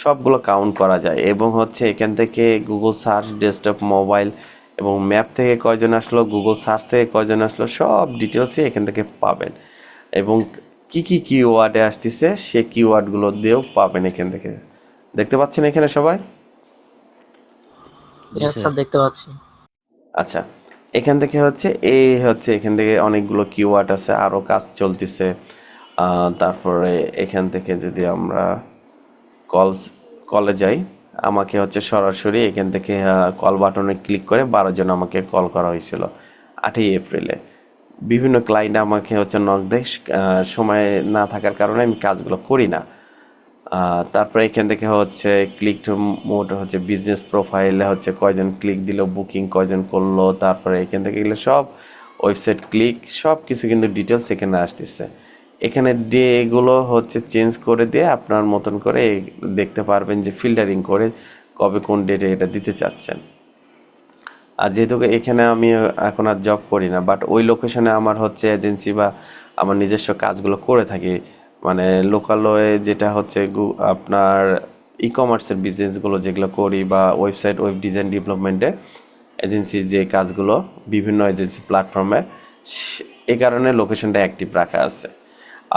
সবগুলো কাউন্ট করা যায়। এবং হচ্ছে এখান থেকে গুগল সার্চ, ডেস্কটপ, মোবাইল এবং ম্যাপ থেকে কয়জন আসলো, গুগল সার্চ থেকে কয়জন আসলো, সব ডিটেলসই এখান থেকে পাবেন। এবং কি কিওয়ার্ডে আসতেছে সে কিওয়ার্ডগুলো দিয়েও পাবেন এখান থেকে। দেখতে পাচ্ছেন এখানে সবাই? জি ইয়েস স্যার। স্যার, দেখতে পাচ্ছি। আচ্ছা, এখান থেকে এখান থেকে অনেকগুলো কিওয়ার্ড আছে, আরও কাজ চলতেছে। তারপরে এখান থেকে যদি আমরা কলে যাই, আমাকে হচ্ছে সরাসরি এখান থেকে কল বাটনে ক্লিক করে 12 জন আমাকে কল করা হয়েছিল 8ই এপ্রিলে। বিভিন্ন ক্লায়েন্ট আমাকে হচ্ছে নক দেয়, সময় না থাকার কারণে আমি কাজগুলো করি না। তারপরে এখান থেকে হচ্ছে ক্লিক মোড হচ্ছে বিজনেস প্রোফাইলে হচ্ছে কয়জন ক্লিক দিল, বুকিং কয়জন করলো, তারপরে এখান থেকে এগুলো সব ওয়েবসাইট ক্লিক সব কিছু কিন্তু ডিটেলস এখানে আসতেছে। এখানে ডে এগুলো হচ্ছে চেঞ্জ করে দিয়ে আপনার মতন করে দেখতে পারবেন যে ফিল্টারিং করে কবে কোন ডেটে এটা দিতে চাচ্ছেন। আর যেহেতু এখানে আমি এখন আর জব করি না, বাট ওই লোকেশনে আমার হচ্ছে এজেন্সি বা আমার নিজস্ব কাজগুলো করে থাকি, মানে লোকালয়ে যেটা হচ্ছে আপনার ই কমার্সের বিজনেসগুলো যেগুলো করি বা ওয়েবসাইট ওয়েব ডিজাইন ডেভেলপমেন্টে এজেন্সির যে কাজগুলো বিভিন্ন এজেন্সি প্ল্যাটফর্মে, এই কারণে লোকেশনটা অ্যাক্টিভ রাখা আছে।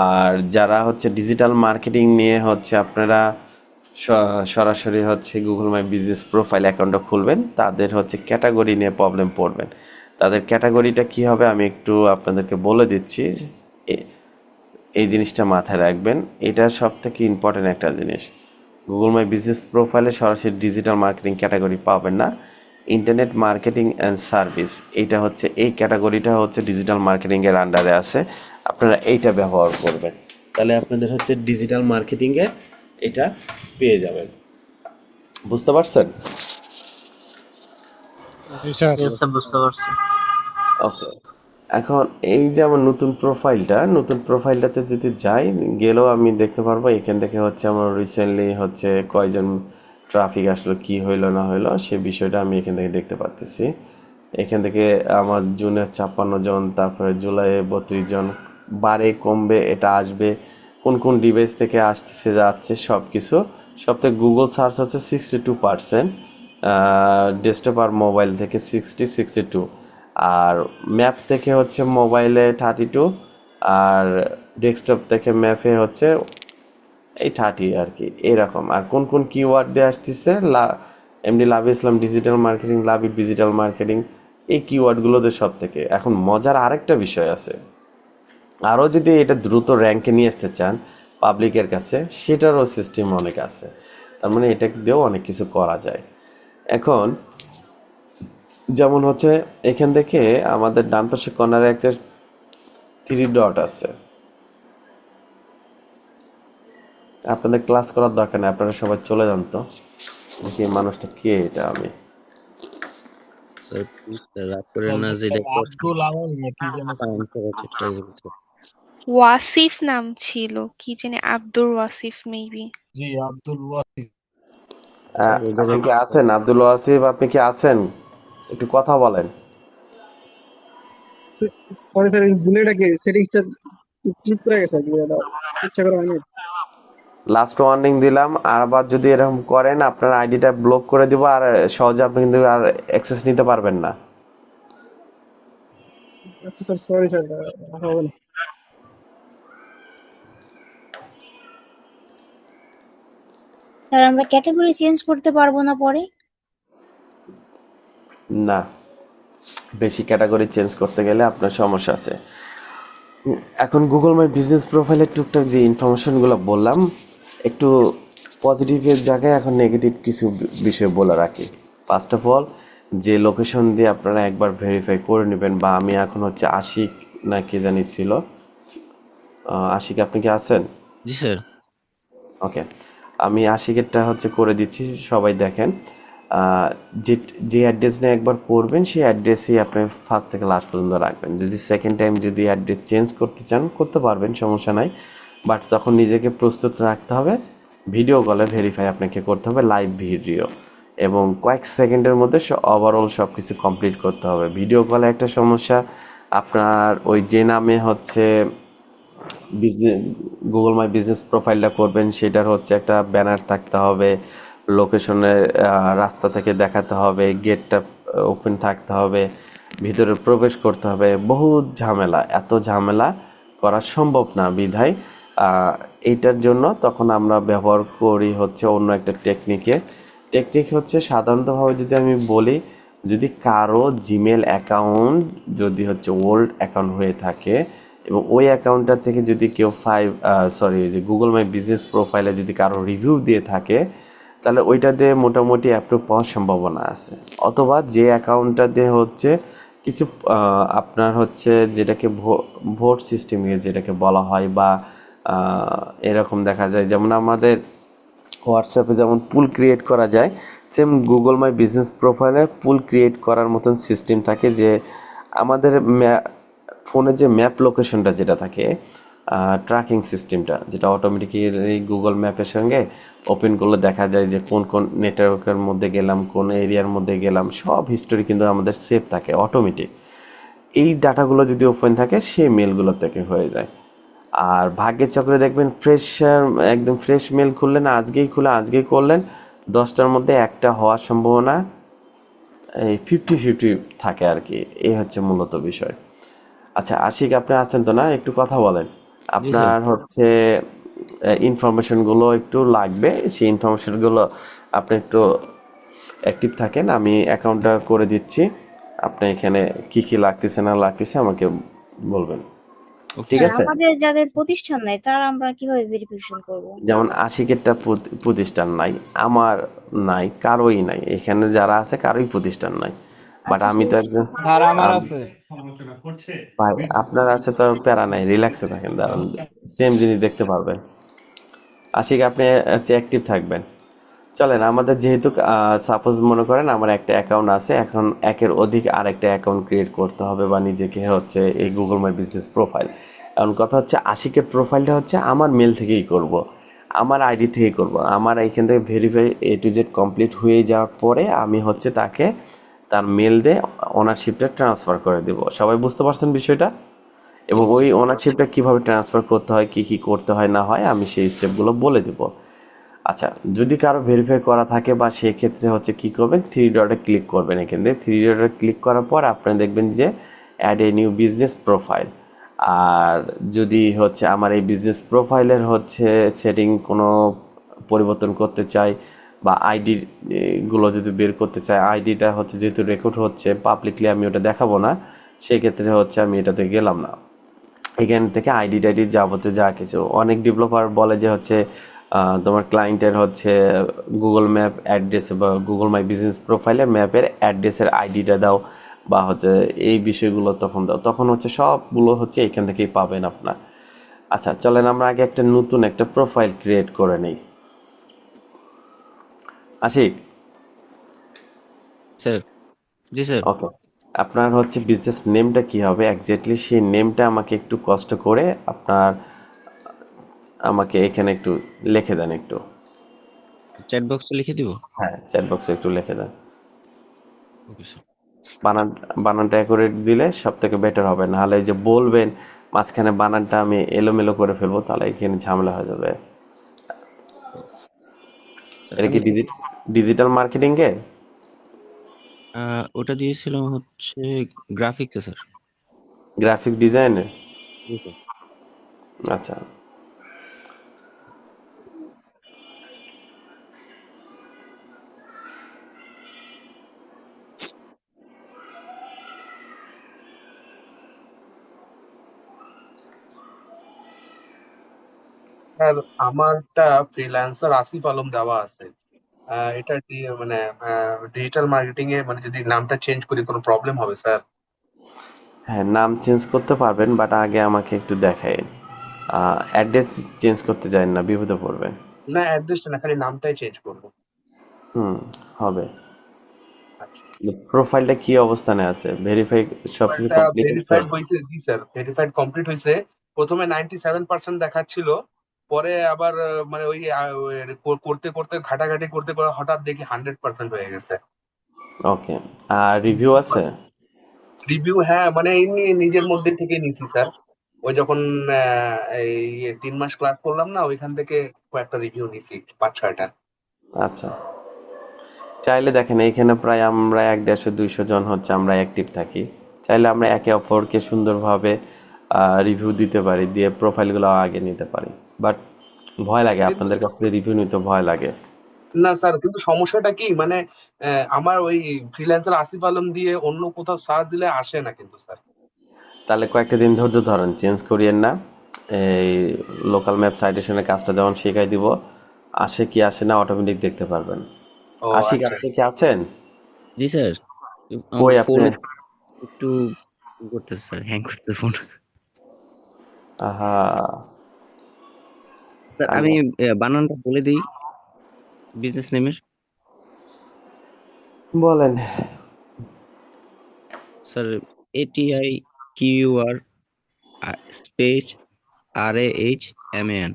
আর যারা হচ্ছে ডিজিটাল মার্কেটিং নিয়ে হচ্ছে আপনারা সরাসরি হচ্ছে গুগল মাই বিজনেস প্রোফাইল অ্যাকাউন্টটা খুলবেন, তাদের হচ্ছে ক্যাটাগরি নিয়ে প্রবলেম পড়বেন। তাদের ক্যাটাগরিটা কি হবে আমি একটু আপনাদেরকে বলে দিচ্ছি, এই জিনিসটা মাথায় রাখবেন। এটা সব থেকে ইম্পর্টেন্ট একটা জিনিস। গুগল মাই বিজনেস প্রোফাইলে সরাসরি ডিজিটাল মার্কেটিং ক্যাটাগরি পাবেন না, ইন্টারনেট মার্কেটিং অ্যান্ড সার্ভিস, এইটা হচ্ছে এই ক্যাটাগরিটা হচ্ছে ডিজিটাল মার্কেটিংয়ের আন্ডারে আছে, আপনারা এইটা ব্যবহার করবেন। তাহলে আপনাদের হচ্ছে ডিজিটাল মার্কেটিংয়ে এটা পেয়ে যাবেন। বুঝতে পারছেন? জি স্যার। ইয়েস স্যার, বুঝতে পারছি। ওকে, এখন এই যে আমার নতুন প্রোফাইলটাতে যদি যাই, গেলেও আমি দেখতে পারবো এখান থেকে হচ্ছে আমার রিসেন্টলি হচ্ছে কয়জন ট্রাফিক আসলো, কি হইলো না হইলো সে বিষয়টা আমি এখান থেকে দেখতে পারতেছি। এখান থেকে আমার জুনে 56 জন, তারপরে জুলাইয়ে 32 জন, বাড়ে কমবে এটা আসবে, কোন কোন ডিভাইস থেকে আসতেছে যাচ্ছে সব কিছু। সব থেকে গুগল সার্চ হচ্ছে 62%, ডেস্কটপ আর মোবাইল থেকে 62, আর ম্যাপ থেকে হচ্ছে মোবাইলে 32, আর ডেস্কটপ থেকে ম্যাপে হচ্ছে এই 30 আর কি, এরকম। আর কোন কোন কিওয়ার্ড দিয়ে আসতেছে, এমডি লাভ ইসলাম ডিজিটাল মার্কেটিং, লাভিট ডিজিটাল মার্কেটিং, এই কিওয়ার্ডগুলোতে সব থেকে। এখন মজার আরেকটা বিষয় আছে, আরও যদি এটা দ্রুত র্যাঙ্কে নিয়ে আসতে চান পাবলিকের কাছে, সেটারও সিস্টেম অনেক আছে। তার মানে এটা দিয়েও অনেক কিছু করা যায়। এখন যেমন হচ্ছে এখান থেকে আমাদের ডান পাশে কর্নারে একটা 3 ডট আছে, আপনাদের ক্লাস করার দরকার নেই, আপনারা সবাই চলে যান তো। দেখি এই মানুষটা কে, এটা আমি স্যার প্লিজ স্যার, রাগ করেন না যে এটা আব্দুল আউল না কি যেন ছিল। করার চেষ্টা করেছে। ওয়াসিফ নাম ছিল, কি জানি, আব্দুর ওয়াসিফ মেবি। জি, আব্দুল ওয়াসিফ। স্যার এই আপনি জায়গায় কি আছেন আব্দুল ওয়াসিফ? আপনি কি আছেন? একটু কথা বলেন। সরি স্যার, ভুলে এটাকে সেটিংসটা ক্লিক করে গেছে আর কি, এটা ইচ্ছা করে হয়নি। লাস্ট ওয়ার্নিং দিলাম, আর আবার যদি এরকম করেন আপনার আইডিটা ব্লক করে দিব, আর সহজে আপনি কিন্তু আর অ্যাক্সেস নিতে পারবেন না। আচ্ছা স্যার, সরি স্যার, হবে না। স্যার আমরা ক্যাটাগরি চেঞ্জ করতে পারবো না পরে? না, বেশি ক্যাটাগরি চেঞ্জ করতে গেলে আপনার সমস্যা আছে। এখন গুগল মাই বিজনেস প্রোফাইলের টুকটাক যে ইনফরমেশনগুলো বললাম, একটু পজিটিভের জায়গায় এখন নেগেটিভ কিছু বিষয় বলে রাখি। ফার্স্ট অফ অল, যে লোকেশন দিয়ে আপনারা একবার ভেরিফাই করে নেবেন, বা আমি এখন হচ্ছে আশিক না কে জানি ছিল, আশিক আপনি কি আছেন? জি স্যার। ওকে, আমি আশিকেরটা হচ্ছে করে দিচ্ছি, সবাই দেখেন। আহ, যে যে অ্যাড্রেস নিয়ে একবার করবেন সেই অ্যাড্রেসেই আপনি ফার্স্ট থেকে লাস্ট পর্যন্ত রাখবেন। যদি সেকেন্ড টাইম যদি অ্যাড্রেস চেঞ্জ করতে চান করতে পারবেন, সমস্যা নাই, বাট তখন নিজেকে প্রস্তুত রাখতে হবে। ভিডিও কলে ভেরিফাই আপনাকে করতে হবে, লাইভ ভিডিও, এবং কয়েক সেকেন্ডের মধ্যে ওভারঅল সব কিছু কমপ্লিট করতে হবে। ভিডিও কলে একটা সমস্যা, আপনার ওই যে নামে হচ্ছে বিজনেস গুগল মাই বিজনেস প্রোফাইলটা করবেন সেটার হচ্ছে একটা ব্যানার থাকতে হবে, লোকেশনের রাস্তা থেকে দেখাতে হবে, গেটটা ওপেন থাকতে হবে, ভিতরে প্রবেশ করতে হবে, বহু ঝামেলা। এত ঝামেলা করা সম্ভব না বিধায় আহ, এইটার জন্য তখন আমরা ব্যবহার করি হচ্ছে অন্য একটা টেকনিক হচ্ছে সাধারণতভাবে যদি আমি বলি, যদি কারো জিমেল অ্যাকাউন্ট যদি হচ্ছে ওল্ড অ্যাকাউন্ট হয়ে থাকে, এবং ওই অ্যাকাউন্টটা থেকে যদি কেউ যে গুগল মাই বিজনেস প্রোফাইলে যদি কারো রিভিউ দিয়ে থাকে, তাহলে ওইটা দিয়ে মোটামুটি অ্যাপ্রুভ পাওয়ার সম্ভাবনা আছে। অথবা যে অ্যাকাউন্টটা দিয়ে হচ্ছে কিছু আপনার হচ্ছে যেটাকে ভোট সিস্টেমে যেটাকে বলা হয়, বা এরকম দেখা যায়, যেমন আমাদের হোয়াটসঅ্যাপে যেমন পুল ক্রিয়েট করা যায়, সেম গুগল মাই বিজনেস প্রোফাইলে পুল ক্রিয়েট করার মতন সিস্টেম থাকে, যে আমাদের ফোনে যে ম্যাপ লোকেশনটা যেটা থাকে, ট্র্যাকিং সিস্টেমটা যেটা অটোমেটিক্যালি গুগল ম্যাপের সঙ্গে ওপেন করলে দেখা যায় যে কোন কোন নেটওয়ার্কের মধ্যে গেলাম, কোন এরিয়ার মধ্যে গেলাম, সব হিস্টোরি কিন্তু আমাদের সেভ থাকে অটোমেটিক। এই ডাটাগুলো যদি ওপেন থাকে সেই মেলগুলো থেকে হয়ে যায়। আর ভাগ্যের চক্রে দেখবেন একদম ফ্রেশ মেল খুললেন, আজকেই করলেন, 10টার মধ্যে একটা হওয়ার সম্ভাবনা এই 50-50 থাকে আর কি। এই হচ্ছে মূলত বিষয়। আচ্ছা আশিক, আপনি আছেন তো, না একটু কথা বলেন। জি স্যার। আপনার হচ্ছে ইনফরমেশনগুলো একটু লাগবে, সেই ইনফরমেশনগুলো আপনি একটু অ্যাক্টিভ থাকেন, আমি অ্যাকাউন্টটা করে দিচ্ছি। আপনি এখানে কি কি লাগতেছে না লাগতেছে আমাকে বলবেন, ঠিক স্যার আছে? আমাদের যাদের প্রতিষ্ঠান নাই তারা আমরা কিভাবে ভেরিফিকেশন করব? যেমন আশিকেরটা প্রতিষ্ঠান নাই, আমার নাই, কারোই নাই, এখানে যারা আছে কারোই প্রতিষ্ঠান নাই, বাট আচ্ছা আমি ঠিক তো আছে। একজন আর আমার আম- আছে। আপনার আছে তো প্যারা নাই, রিল্যাক্সে থাকেন, দাঁড়ান, সেম জিনিস দেখতে পারবেন। আশিক আপনি হচ্ছে অ্যাক্টিভ থাকবেন। চলেন আমাদের যেহেতু সাপোজ মনে করেন আমার একটা অ্যাকাউন্ট আছে, এখন একের অধিক আরেকটা অ্যাকাউন্ট ক্রিয়েট করতে হবে বা নিজেকে হচ্ছে এই গুগল মাই বিজনেস প্রোফাইল। এখন কথা হচ্ছে আশিকের প্রোফাইলটা হচ্ছে আমার মেল থেকেই করব, আমার আইডি থেকেই করব। আমার এইখান থেকে verify A to Z complete হয়ে যাওয়ার পরে আমি হচ্ছে তাকে তার মেল দিয়ে ওনারশিপটা ট্রান্সফার করে দেব। সবাই বুঝতে পারছেন বিষয়টা? এবং ওই ওনারশিপটা কিভাবে ট্রান্সফার করতে হয়, কি কি করতে হয় না হয়, আমি সেই স্টেপগুলো বলে দেব। আচ্ছা, যদি কারো ভেরিফাই করা থাকে বা সেক্ষেত্রে হচ্ছে কি করবেন, থ্রি ডটে ক্লিক করবেন। এখান থেকে থ্রি ডটে ক্লিক করার পর আপনারা দেখবেন যে add a new business profile. আর যদি হচ্ছে আমার এই বিজনেস প্রোফাইলের হচ্ছে সেটিং কোনো পরিবর্তন করতে চাই বা আইডি গুলো যদি বের করতে চাই, আইডিটা হচ্ছে যেহেতু রেকর্ড হচ্ছে পাবলিকলি আমি ওটা দেখাবো না, সেক্ষেত্রে হচ্ছে আমি এটাতে গেলাম না। এখান থেকে আইডি টাইডি যাবতীয় যা কিছু, অনেক ডেভেলপার বলে যে হচ্ছে তোমার ক্লায়েন্টের হচ্ছে গুগল ম্যাপ অ্যাড্রেস বা গুগল মাই বিজনেস প্রোফাইলের ম্যাপের অ্যাড্রেসের আইডিটা দাও বা হচ্ছে এই বিষয়গুলো তখন দাও, তখন হচ্ছে সবগুলো হচ্ছে এখান থেকেই পাবেন আপনার। আচ্ছা চলেন আমরা আগে একটা নতুন একটা প্রোফাইল ক্রিয়েট করে নেই। আশিক, স্যার। জি স্যার। ওকে, আপনার হচ্ছে বিজনেস নেমটা কি হবে এক্স্যাক্টলি, সেই নেমটা আমাকে একটু কষ্ট করে আপনার আমাকে এখানে একটু লিখে দেন একটু। চ্যাট বক্সে লিখে দিব। হ্যাঁ, চ্যাট বক্সে একটু লিখে দেন। Okay sir. বানান বানানটা অ্যাকুরেট দিলে সব থেকে বেটার হবে, নাহলে এই যে বলবেন মাঝখানে বানানটা আমি এলোমেলো করে ফেলবো, তাহলে এখানে ঝামেলা হয়ে যাবে। স্যার এটা কি আমি ডিজিটাল মার্কেটিং এ? ওটা দিয়েছিলাম হচ্ছে গ্রাফিক্সে স্যার। গ্রাফিক ডিজাইনে? জি স্যার। আচ্ছা, স্যার আমারটা ফ্রিল্যান্সার আসিফ আলম দেওয়া আছে। এটা মানে ডিজিটাল মার্কেটিং এ মানে যদি নামটা চেঞ্জ করি কোনো প্রবলেম হবে স্যার? হ্যাঁ নাম চেঞ্জ করতে পারবেন, বাট আগে আমাকে একটু দেখাই। অ্যাড্রেস চেঞ্জ করতে যান না, বিপদে পড়বেন। না অ্যাড্রেসটা না, খালি নামটাই চেঞ্জ করবো। হুম, হবে। আচ্ছা, প্রোফাইলটা কি অবস্থানে আছে, ভেরিফাই সবকিছু প্রোফাইলটা কমপ্লিট হয়েছে? ভেরিফাইড হয়েছে। জি স্যার, ভেরিফাইড কমপ্লিট হয়েছে। প্রথমে 97% দেখাচ্ছিল, পরে আবার মানে ওই করতে করতে ঘাটাঘাটি করতে করে হঠাৎ দেখি 100% হয়ে গেছে। ওকে, আর রিভিউ আছে? রিভিউ হ্যাঁ, মানে এমনি নিজের মধ্যে থেকে নিছি স্যার। ওই যখন এই 3 মাস ক্লাস করলাম না, ওইখান থেকে কয়েকটা রিভিউ নিছি, 5-6টা। আচ্ছা, চাইলে দেখেন এইখানে প্রায় আমরা 150-200 জন হচ্ছে আমরা অ্যাক্টিভ থাকি। চাইলে আমরা একে অপরকে সুন্দরভাবে রিভিউ দিতে পারি, দিয়ে প্রোফাইলগুলো আগে নিতে পারি। বাট ভয় লাগে, কিন্তু আপনাদের কাছ থেকে রিভিউ নিতে ভয় লাগে। না স্যার, কিন্তু সমস্যাটা কি মানে আমার ওই ফ্রিল্যান্সার আসিফ আলম দিয়ে অন্য কোথাও সার্চ দিলে আসে না কিন্তু স্যার। তাহলে কয়েকটা দিন ধৈর্য ধরেন, চেঞ্জ করিয়েন না। এই লোকাল ম্যাপ সাইটেশনের কাজটা যেমন শেখাই দিব, আসে কি আসে না অটোমেটিক দেখতে পারবেন। ও আশিক, আচ্ছা। আপনি কি আছেন? জি স্যার। আমার কই আপনি? ফোনে একটু করতেছে স্যার, হ্যাং করতেছে ফোন। আহা, স্যার আমি বানানটা বলে দিই বিজনেস নেমের। বলেন। Sir ATIQUR space RAHMAN।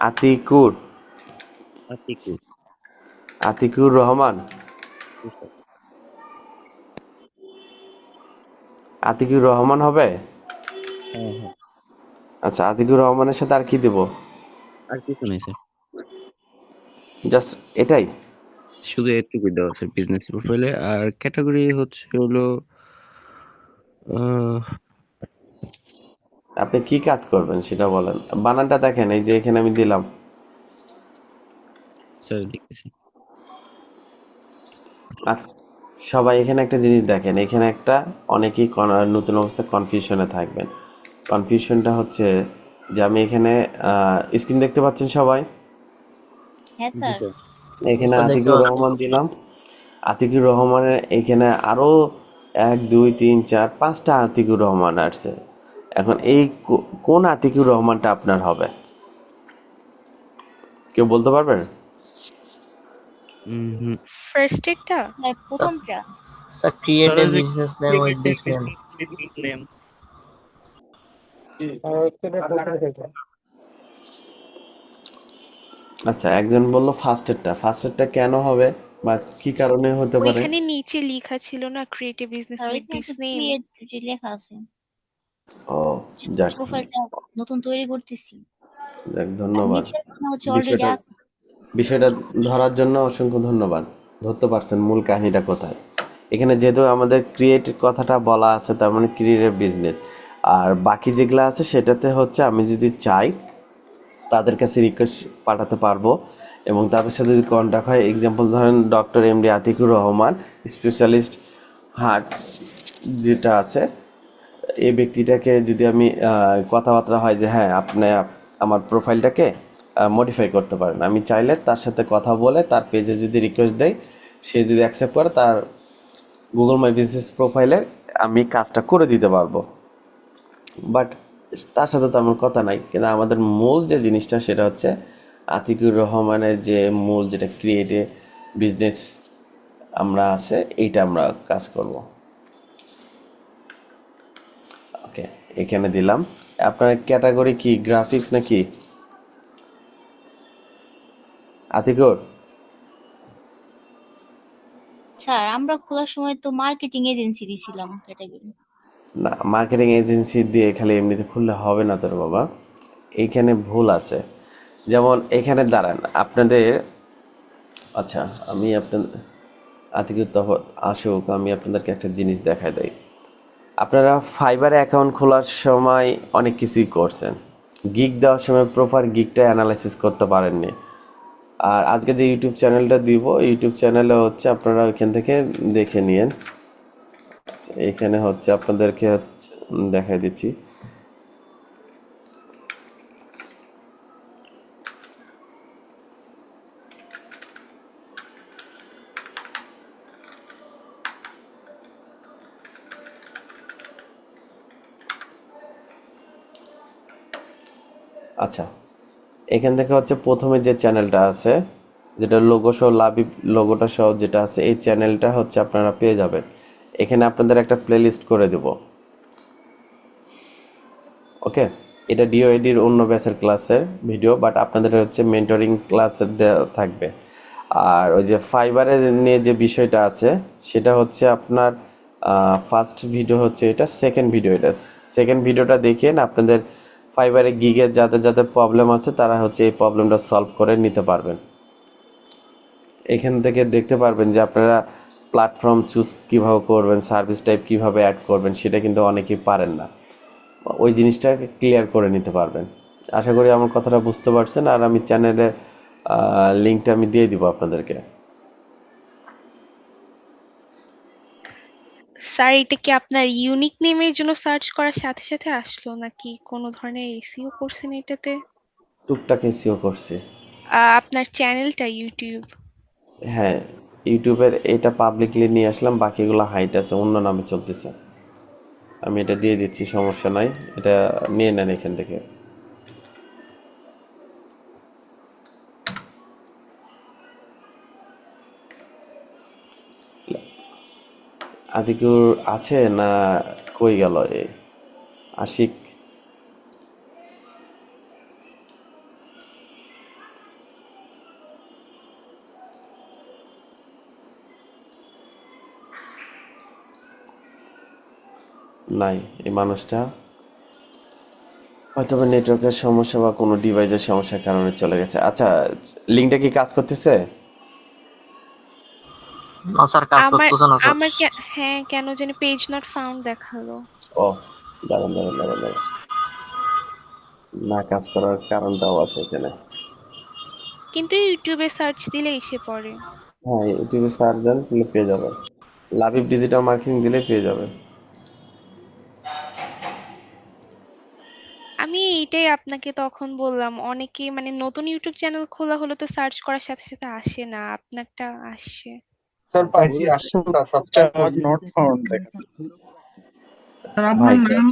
Atiqur? Atiqur. Atiqur Rahman? জি স্যার। আতিকুর রহমান হবে? হ্যাঁ হ্যাঁ। আচ্ছা, আতিকুর রহমানের সাথে আর কি দেব? আর কিছু নেই স্যার, জাস্ট এটাই? শুধু এটুকুই দেওয়া স্যার বিজনেস প্রোফাইলে। আর ক্যাটাগরি হচ্ছে হলো আহ, আপনি কি কাজ করবেন সেটা বলেন। বানানটা দেখেন, এই যে এখানে আমি দিলাম। স্যার দেখতেছি। আচ্ছা, সবাই এখানে একটা জিনিস দেখেন, এখানে একটা অনেকেই নতুন অবস্থায় কনফিউশনে থাকবেন। কনফিউশনটা হচ্ছে যে আমি এখানে স্ক্রিন দেখতে পাচ্ছেন সবাই? হ্যাঁ জি স্যার। স্যার। এখানে স্যার দেখতে আতিকুর পাচ্ছি। রহমান দিলাম। আতিকুর রহমানের এখানে আরো 1 2 3 4 5টা আতিকুর রহমান আসছে। এখন এই কোন আতিকুর রহমানটা আপনার হবে? কেউ বলতে পারবেন? হুম। ফার্স্ট এডটা স্যার প্রথমটা sir create a business name with this name. আচ্ছা, একজন বলল ফার্স্ট এডটা কেন হবে বা কি কারণে হতে পারে? ওইখানে নিচে লেখা ছিল না create a business sir with ওইখানে দিস তো নেম। ক্রিয়েট লেখা আছে ও, যাক প্রোফাইলটা নতুন তৈরি করতেছি যাক, আর ধন্যবাদ। নিচের মনে হচ্ছে অলরেডি বিষয়টা আছে বিষয়টা ধরার জন্য অসংখ্য ধন্যবাদ। ধরতে পারছেন মূল কাহিনীটা কোথায়। এখানে যেহেতু আমাদের ক্রিয়েট কথাটা বলা আছে, তার মানে ক্রিয়েটের বিজনেস। আর বাকি যেগুলো আছে সেটাতে হচ্ছে আমি যদি চাই তাদের কাছে রিকোয়েস্ট পাঠাতে পারবো এবং তাদের সাথে যদি কন্ট্যাক্ট হয়, এক্সাম্পল ধরেন doctor MD Atikur Rahman, specialist heart যেটা আছে, এই ব্যক্তিটাকে যদি আমি কথাবার্তা হয় যে হ্যাঁ আপনি আমার প্রোফাইলটাকে মডিফাই করতে পারেন, আমি চাইলে তার সাথে কথা বলে তার পেজে যদি রিকোয়েস্ট দেয়, সে যদি অ্যাকসেপ্ট করে, তার গুগল মাই বিজনেস প্রোফাইলে আমি কাজটা করে দিতে পারবো। বাট তার সাথে তো আমার কথা নাই, কিন্তু আমাদের মূল যে জিনিসটা সেটা হচ্ছে আতিকুর রহমানের যে মূল যেটা ক্রিয়েটে বিজনেস আমরা আছে, এইটা আমরা কাজ করব। ওকে, এখানে দিলাম। আপনার ক্যাটাগরি কি, গ্রাফিক্স নাকি আতিকুর? স্যার আমরা খোলার সময় তো মার্কেটিং এজেন্সি দিছিলাম ক্যাটাগরি না, মার্কেটিং এজেন্সি দিয়ে খালি এমনিতে খুললে হবে না তোর বাবা, এইখানে ভুল আছে। যেমন এখানে দাঁড়ান আপনাদের, আচ্ছা আমি আপনাদের আতিকুর তখন আসুক, আমি আপনাদেরকে একটা জিনিস দেখাই দেই। আপনারা ফাইবারে অ্যাকাউন্ট খোলার সময় অনেক কিছুই করছেন, গিগ দেওয়ার সময় প্রপার গিগটা অ্যানালাইসিস করতে পারেননি। আর আজকে যে ইউটিউব চ্যানেলটা দিব, ইউটিউব চ্যানেলে হচ্ছে আপনারা ওইখান থেকে দেখে নিন। এখানে হচ্ছে আপনাদেরকে দেখাই দিচ্ছি। আচ্ছা, এখান থেকে হচ্ছে প্রথমে যে চ্যানেলটা আছে, যেটা লোগো সহ লাবিব লোগোটা সহ যেটা আছে, এই চ্যানেলটা হচ্ছে আপনারা পেয়ে যাবেন। এখানে আপনাদের একটা প্লেলিস্ট করে দেব। ওকে, এটা ডিওএডির অন্য ব্যাচের ক্লাসের ভিডিও, বাট আপনাদের হচ্ছে মেন্টরিং ক্লাসের দেওয়া থাকবে। আর ওই যে ফাইবারের নিয়ে যে বিষয়টা আছে, সেটা হচ্ছে আপনার ফার্স্ট ভিডিও হচ্ছে এটা, সেকেন্ড ভিডিওটা দেখে আপনাদের ফাইবারে গিগের যাদের যাদের প্রবলেম আছে তারা হচ্ছে এই প্রবলেমটা সলভ করে নিতে পারবেন। এখান থেকে দেখতে পারবেন যে আপনারা প্ল্যাটফর্ম চুজ কীভাবে করবেন, সার্ভিস টাইপ কীভাবে অ্যাড করবেন, সেটা কিন্তু অনেকেই পারেন না। ওই জিনিসটাকে ক্লিয়ার করে নিতে পারবেন। আশা করি আমার কথাটা বুঝতে পারছেন। আর আমি চ্যানেলের লিঙ্কটা আমি দিয়ে দিব আপনাদেরকে। স্যার এটা কি আপনার ইউনিক নেমের জন্য সার্চ করার সাথে সাথে আসলো নাকি কোনো ধরনের এসইও করছেন এটাতে? টুকটাক এসইও করছি। আপনার চ্যানেলটা ইউটিউব? হ্যাঁ, ইউটিউবের এটা পাবলিকলি নিয়ে আসলাম, বাকিগুলো হাইট আছে, অন্য নামে চলতেছে। আমি এটা দিয়ে দিচ্ছি, সমস্যা নাই, এটা নিয়ে নেন এখান থেকে। আদিকুর আছে না কই গেল এ আশিক? নাই এই মানুষটা, হয়তো বা নেটওয়ার্কের সমস্যা বা কোনো ডিভাইসের সমস্যার কারণে চলে গেছে। আচ্ছা, লিঙ্কটা কি কাজ করতেছে? না স্যার, কাজ আমার করতেছে না স্যার। আমার হ্যাঁ, কেন জানি পেজ নট ফাউন্ড দেখালো। ও, দাঁড়ান দাঁড়ান দাঁড়ান দাঁড়ান, না কাজ করার কারণটাও আছে এখানে। কিন্তু ইউটিউবে সার্চ দিলে এসে পড়ে। হ্যাঁ, ইউটিউবে সার্চ দেন, তাহলে পেয়ে যাবেন। লাবিব ডিজিটাল মার্কেটিং দিলে পেয়ে যাবেন। আমি এইটাই আপনাকে তখন বললাম, অনেকে মানে নতুন ইউটিউব চ্যানেল খোলা হলো তো সার্চ করার সাথে সাথে আসে না, আপনারটা আসে। স্যার পাইছি, আসছে স্যার, সাবস্ক্রাইব করছি। নট ফাউন্ড দেখা স্যার ভাই আপনার নাম,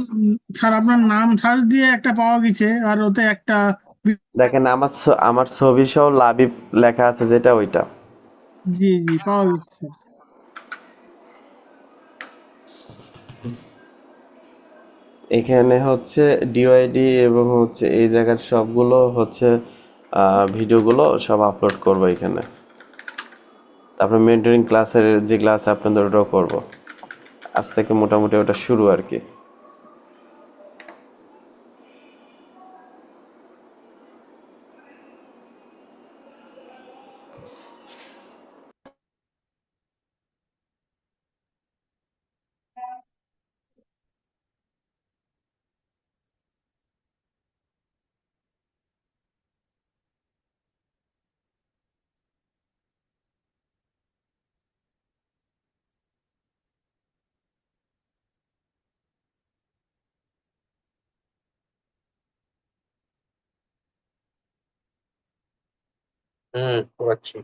স্যার আপনার নাম সার্চ দিয়ে একটা পাওয়া গেছে, আর ওতে একটা দেখেন আমার ছবি সহ লাবিব লেখা আছে যেটা ওইটা। জি জি পাওয়া যাচ্ছে। এখানে হচ্ছে ডিওআইডি এবং হচ্ছে এই জায়গার সবগুলো হচ্ছে ভিডিওগুলো সব আপলোড করবো এখানে। তারপরে মেন্টরিং ক্লাসের যে ক্লাস আপনাদের ওটাও করবো। আজ থেকে মোটামুটি ওটা শুরু আর কি। পাচ্ছি।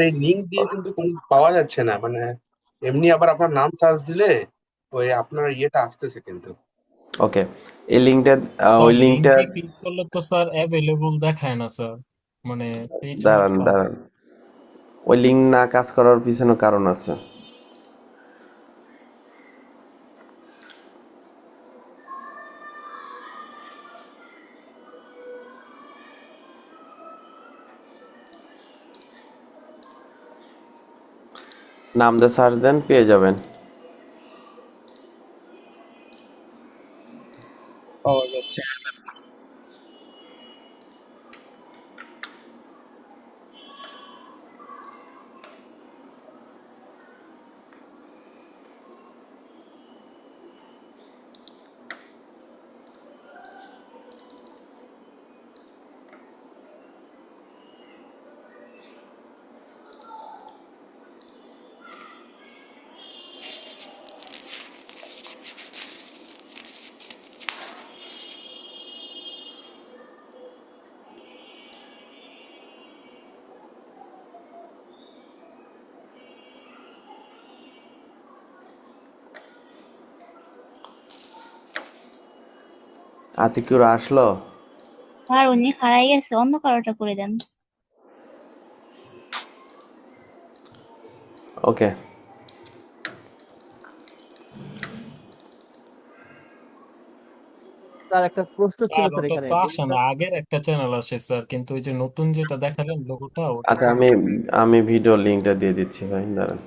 এই লিঙ্ক দিয়ে কিন্তু কোনো পাওয়া যাচ্ছে না, মানে এমনি আবার আপনার নাম সার্চ দিলে ওই আপনার ইয়েটা আসতেছে কিন্তু। ওকে, এই লিঙ্কটা স্যার ওই লিঙ্কটা লিঙ্কে ক্লিক করলে তো স্যার অ্যাভেলেবল দেখায় না স্যার, মানে পেজ নট দাঁড়ান ফাউন্ড। দাঁড়ান, ওই লিঙ্ক না কাজ করার পিছনে কারণ আছে। নাম দিয়ে সার্চ দেন, পেয়ে যাবেন। পাওয়া যাচ্ছে। আতিকুর আসলো? আর উনি হারাই গেছে, অন্য কারোটা করে দেন। ওকে, তার একটা প্রশ্ন ছিল আর স্যার ওটা এখানে তো আসে লিঙ্কটা। না, আগের একটা চ্যানেল আসে স্যার, কিন্তু ওই যে নতুন যেটা দেখালেন লোগোটা, ওটা আচ্ছা করে আমি দেন। আমি ভিডিও লিঙ্কটা দিয়ে দিচ্ছি ভাই, দাঁড়ান।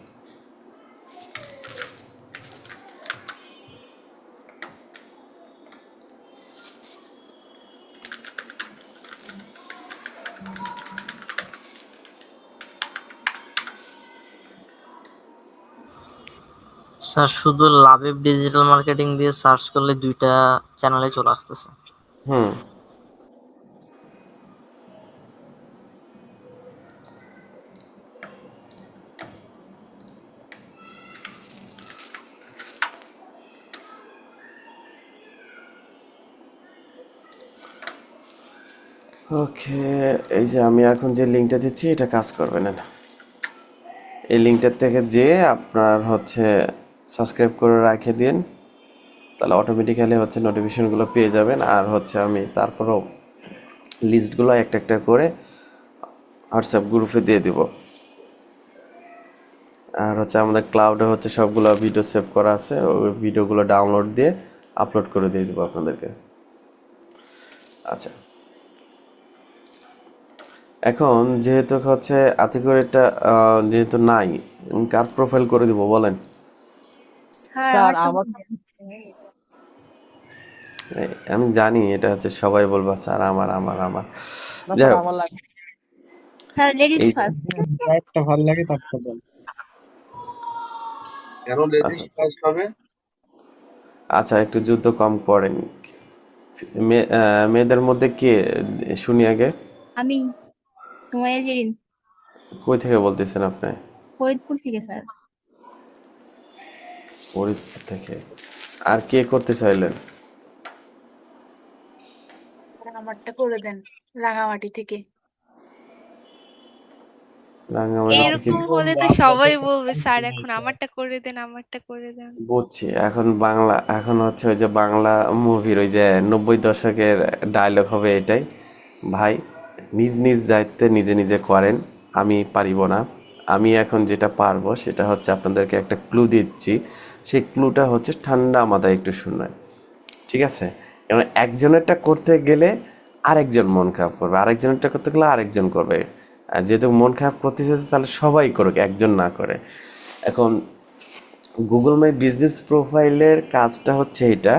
স্যার শুধু লাবিব ডিজিটাল মার্কেটিং দিয়ে সার্চ করলে 2টা চ্যানেলে চলে আসতেছে। হুম, ওকে। এই যে আমি এখন যে লিঙ্কটা দিচ্ছি এটা কাজ করবে না। এই লিঙ্কটার থেকে যেয়ে আপনার হচ্ছে সাবস্ক্রাইব করে রেখে দিন, তাহলে অটোমেটিক্যালি হচ্ছে নোটিফিকেশনগুলো পেয়ে যাবেন। আর হচ্ছে আমি তারপরও লিস্টগুলো একটা একটা করে হোয়াটসঅ্যাপ গ্রুপে দিয়ে দিব। আর হচ্ছে আমাদের ক্লাউডে হচ্ছে সবগুলো ভিডিও সেভ করা আছে, ওই ভিডিওগুলো ডাউনলোড দিয়ে আপলোড করে দিয়ে দেবো আপনাদেরকে। আচ্ছা, এখন যেহেতু হচ্ছে আতিকুর এটা যেহেতু নাই, কার প্রোফাইল করে দিব বলেন? স্যার স্যার আমারটা আমার করে দেন। আমি জানি এটা হচ্ছে সবাই বলবো স্যার আমার আমার আমার, না যাই স্যার হোক। আমার লাগবে। স্যার লেডিস এই ফার্স্ট। একটা ভালো লাগে তারটা দেন। কেন লেডিস আচ্ছা ফার্স্ট হবে? আচ্ছা, একটু যুদ্ধ কম করেন। মেয়েদের মধ্যে কে শুনি আগে? আমি সুমাইয়া জেরিন, কই থেকে বলতেছেন আপনি? ফরিদপুর থেকে স্যার। ফরিদপুর থেকে? আর কে করতে চাইলেন? আমারটা করে দেন রাঙামাটি থেকে। রাঙামাটি থেকে? এরকম হলে তো সবাই বলবে স্যার এখন আমারটা করে দেন, আমারটা করে দেন। বুঝছি। এখন বাংলা, এখন হচ্ছে ওই যে বাংলা মুভির ওই যে 90 দশকের ডায়লগ হবে এটাই, ভাই নিজ নিজ দায়িত্বে নিজে নিজে করেন, আমি পারিব না। আমি এখন যেটা পারবো সেটা হচ্ছে আপনাদেরকে একটা ক্লু দিচ্ছি, সেই ক্লুটা হচ্ছে ঠান্ডা মাথায় একটু শুনবেন, ঠিক আছে? এবং একজনেরটা করতে গেলে আরেকজন মন খারাপ করবে, আরেকজনেরটা করতে গেলে আরেকজন করবে। আর যেহেতু মন খারাপ করতে চাইছে তাহলে সবাই করুক, একজন না করে। এখন গুগল মাই বিজনেস প্রোফাইলের কাজটা হচ্ছে এটা।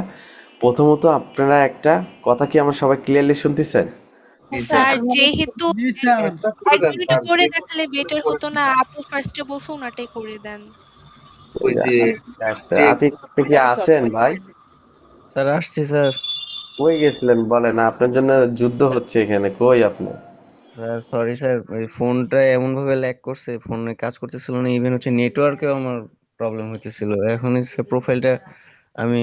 প্রথমত আপনারা একটা কথা কি আমরা সবাই ক্লিয়ারলি শুনতেছেন? স্যার যেহেতু জি স্যার। করে দেন একজনটা স্যার, করে যে দেখালে বেটার হতো না? আপু ফার্স্টে বলছো ওনাটাই করে দেন। ওই যে যে আতিক, আপনি কি আছেন ভাই? স্যার আসছি স্যার। কই গেছিলেন বলেন, আপনার জন্য যুদ্ধ হচ্ছে এখানে, কই আপনি? স্যার সরি স্যার, ওই ফোনটা এমন ভাবে ল্যাগ করছে, ফোনে কাজ করতেছিল না, ইভেন হচ্ছে নেটওয়ার্কেও আমার প্রবলেম হইতেছিল। এখন হচ্ছে প্রোফাইলটা আমি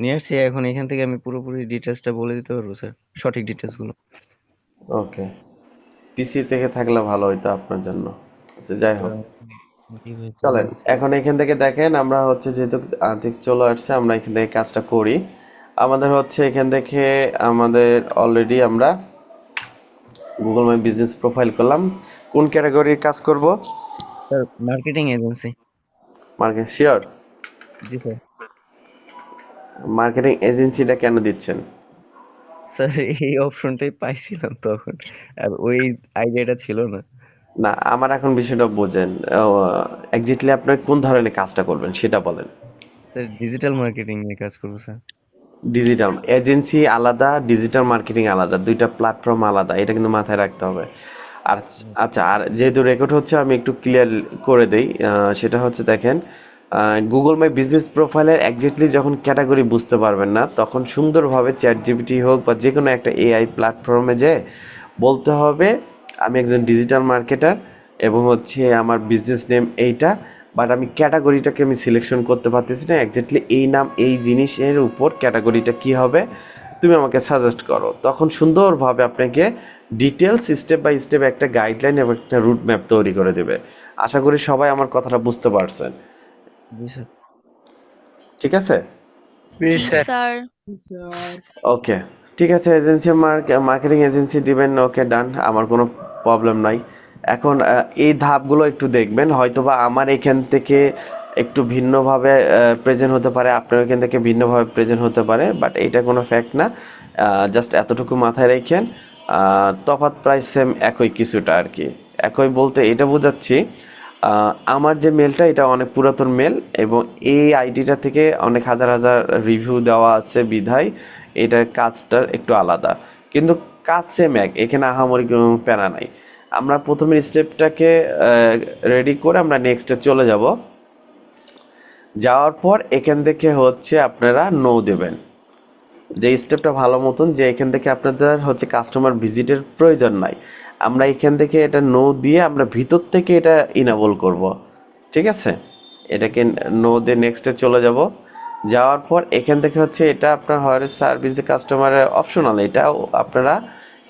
নিয়ে আসছি, এখন এখান থেকে আমি পুরোপুরি ডিটেলসটা বলে দিতে পারবো স্যার, সঠিক ডিটেলস গুলো। ওকে, পিসি থেকে থাকলে ভালো হইতো আপনার জন্য। আচ্ছা যাই হোক, কিভাবে চলে চলেন যাচ্ছে? এখন এখান থেকে দেখেন, আমরা হচ্ছে যেহেতু আতিক চলে আসছে, আমরা এখান থেকে কাজটা করি। আমাদের হচ্ছে এখান থেকে আমাদের অলরেডি আমরা গুগল মাই বিজনেস প্রোফাইল করলাম। কোন ক্যাটাগরির কাজ করব? Sir marketing agency. Market sure? জি স্যার। মার্কেটিং এজেন্সিটা কেন দিচ্ছেন? স্যার এই অপশনটাই পাইছিলাম তখন, আর ওই আইডিয়াটা ছিল না। না, আমার এখন বিষয়টা বোঝেন, এক্স্যাক্টলি আপনার কোন ধরনের কাজটা করবেন সেটা বলেন। স্যার ডিজিটাল মার্কেটিং নিয়ে কাজ করবো স্যার। ডিজিটাল এজেন্সি আলাদা, ডিজিটাল মার্কেটিং আলাদা, দুইটা প্ল্যাটফর্ম আলাদা, এটা কিন্তু মাথায় রাখতে হবে। আর আচ্ছা, আর যেহেতু রেকর্ড হচ্ছে আমি একটু ক্লিয়ার করে দেই, সেটা হচ্ছে দেখেন, গুগল মাই বিজনেস প্রোফাইলের এক্স্যাক্টলি যখন ক্যাটাগরি বুঝতে পারবেন না, তখন সুন্দরভাবে চ্যাট জিপিটি হোক বা যে কোনো একটা এআই প্ল্যাটফর্মে যে বলতে হবে আমি একজন ডিজিটাল মার্কেটার এবং হচ্ছে আমার বিজনেস নেম এইটা, বাট আমি ক্যাটাগরিটাকে আমি সিলেকশন করতে পারতেছি না, এক্স্যাক্টলি এই নাম এই জিনিসের উপর ক্যাটাগরিটা কি হবে তুমি আমাকে সাজেস্ট করো। তখন সুন্দরভাবে আপনাকে ডিটেলস স্টেপ বাই স্টেপ একটা গাইডলাইন এবং একটা রুট ম্যাপ তৈরি করে দেবে। আশা করি সবাই আমার কথাটা বুঝতে পারছেন, জি স্যার। ঠিক আছে? জি স্যার। ওকে, ঠিক আছে, এজেন্সি মার্কেটিং এজেন্সি দিবেন, ওকে ডান, আমার কোনো প্রবলেম নাই। এখন এই ধাপগুলো একটু দেখবেন, হয়তোবা আমার এখান থেকে একটু ভিন্নভাবে প্রেজেন্ট হতে পারে, আপনার এখান থেকে ভিন্নভাবে প্রেজেন্ট হতে পারে, বাট এইটা কোনো ফ্যাক্ট না। জাস্ট এতটুকু মাথায় রেখেন, তফাৎ প্রায় সেম, একই কিছুটা আর কি। একই বলতে এটা বোঝাচ্ছি, আমার যে মেলটা এটা অনেক পুরাতন মেল এবং এই আইডিটা থেকে অনেক হাজার হাজার রিভিউ দেওয়া আছে বিধায় এটার কাজটা একটু আলাদা, কিন্তু কাজ সেম এক, এখানে আহামরি কোনো প্যারা নাই। আমরা প্রথমের স্টেপটাকে রেডি করে আমরা নেক্সটে চলে যাব। যাওয়ার পর এখান থেকে হচ্ছে আপনারা নো দেবেন, যে স্টেপটা ভালো মতন, যে এখান থেকে আপনাদের হচ্ছে কাস্টমার ভিজিটের প্রয়োজন নাই, আমরা এখান থেকে এটা নো দিয়ে আমরা ভিতর থেকে এটা ইনাবল করব, ঠিক আছে? এটাকে নো দিয়ে নেক্সটে চলে যাব। যাওয়ার পর এখান থেকে হচ্ছে এটা আপনার হয় সার্ভিস কাস্টমারের অপশনাল, এটাও আপনারা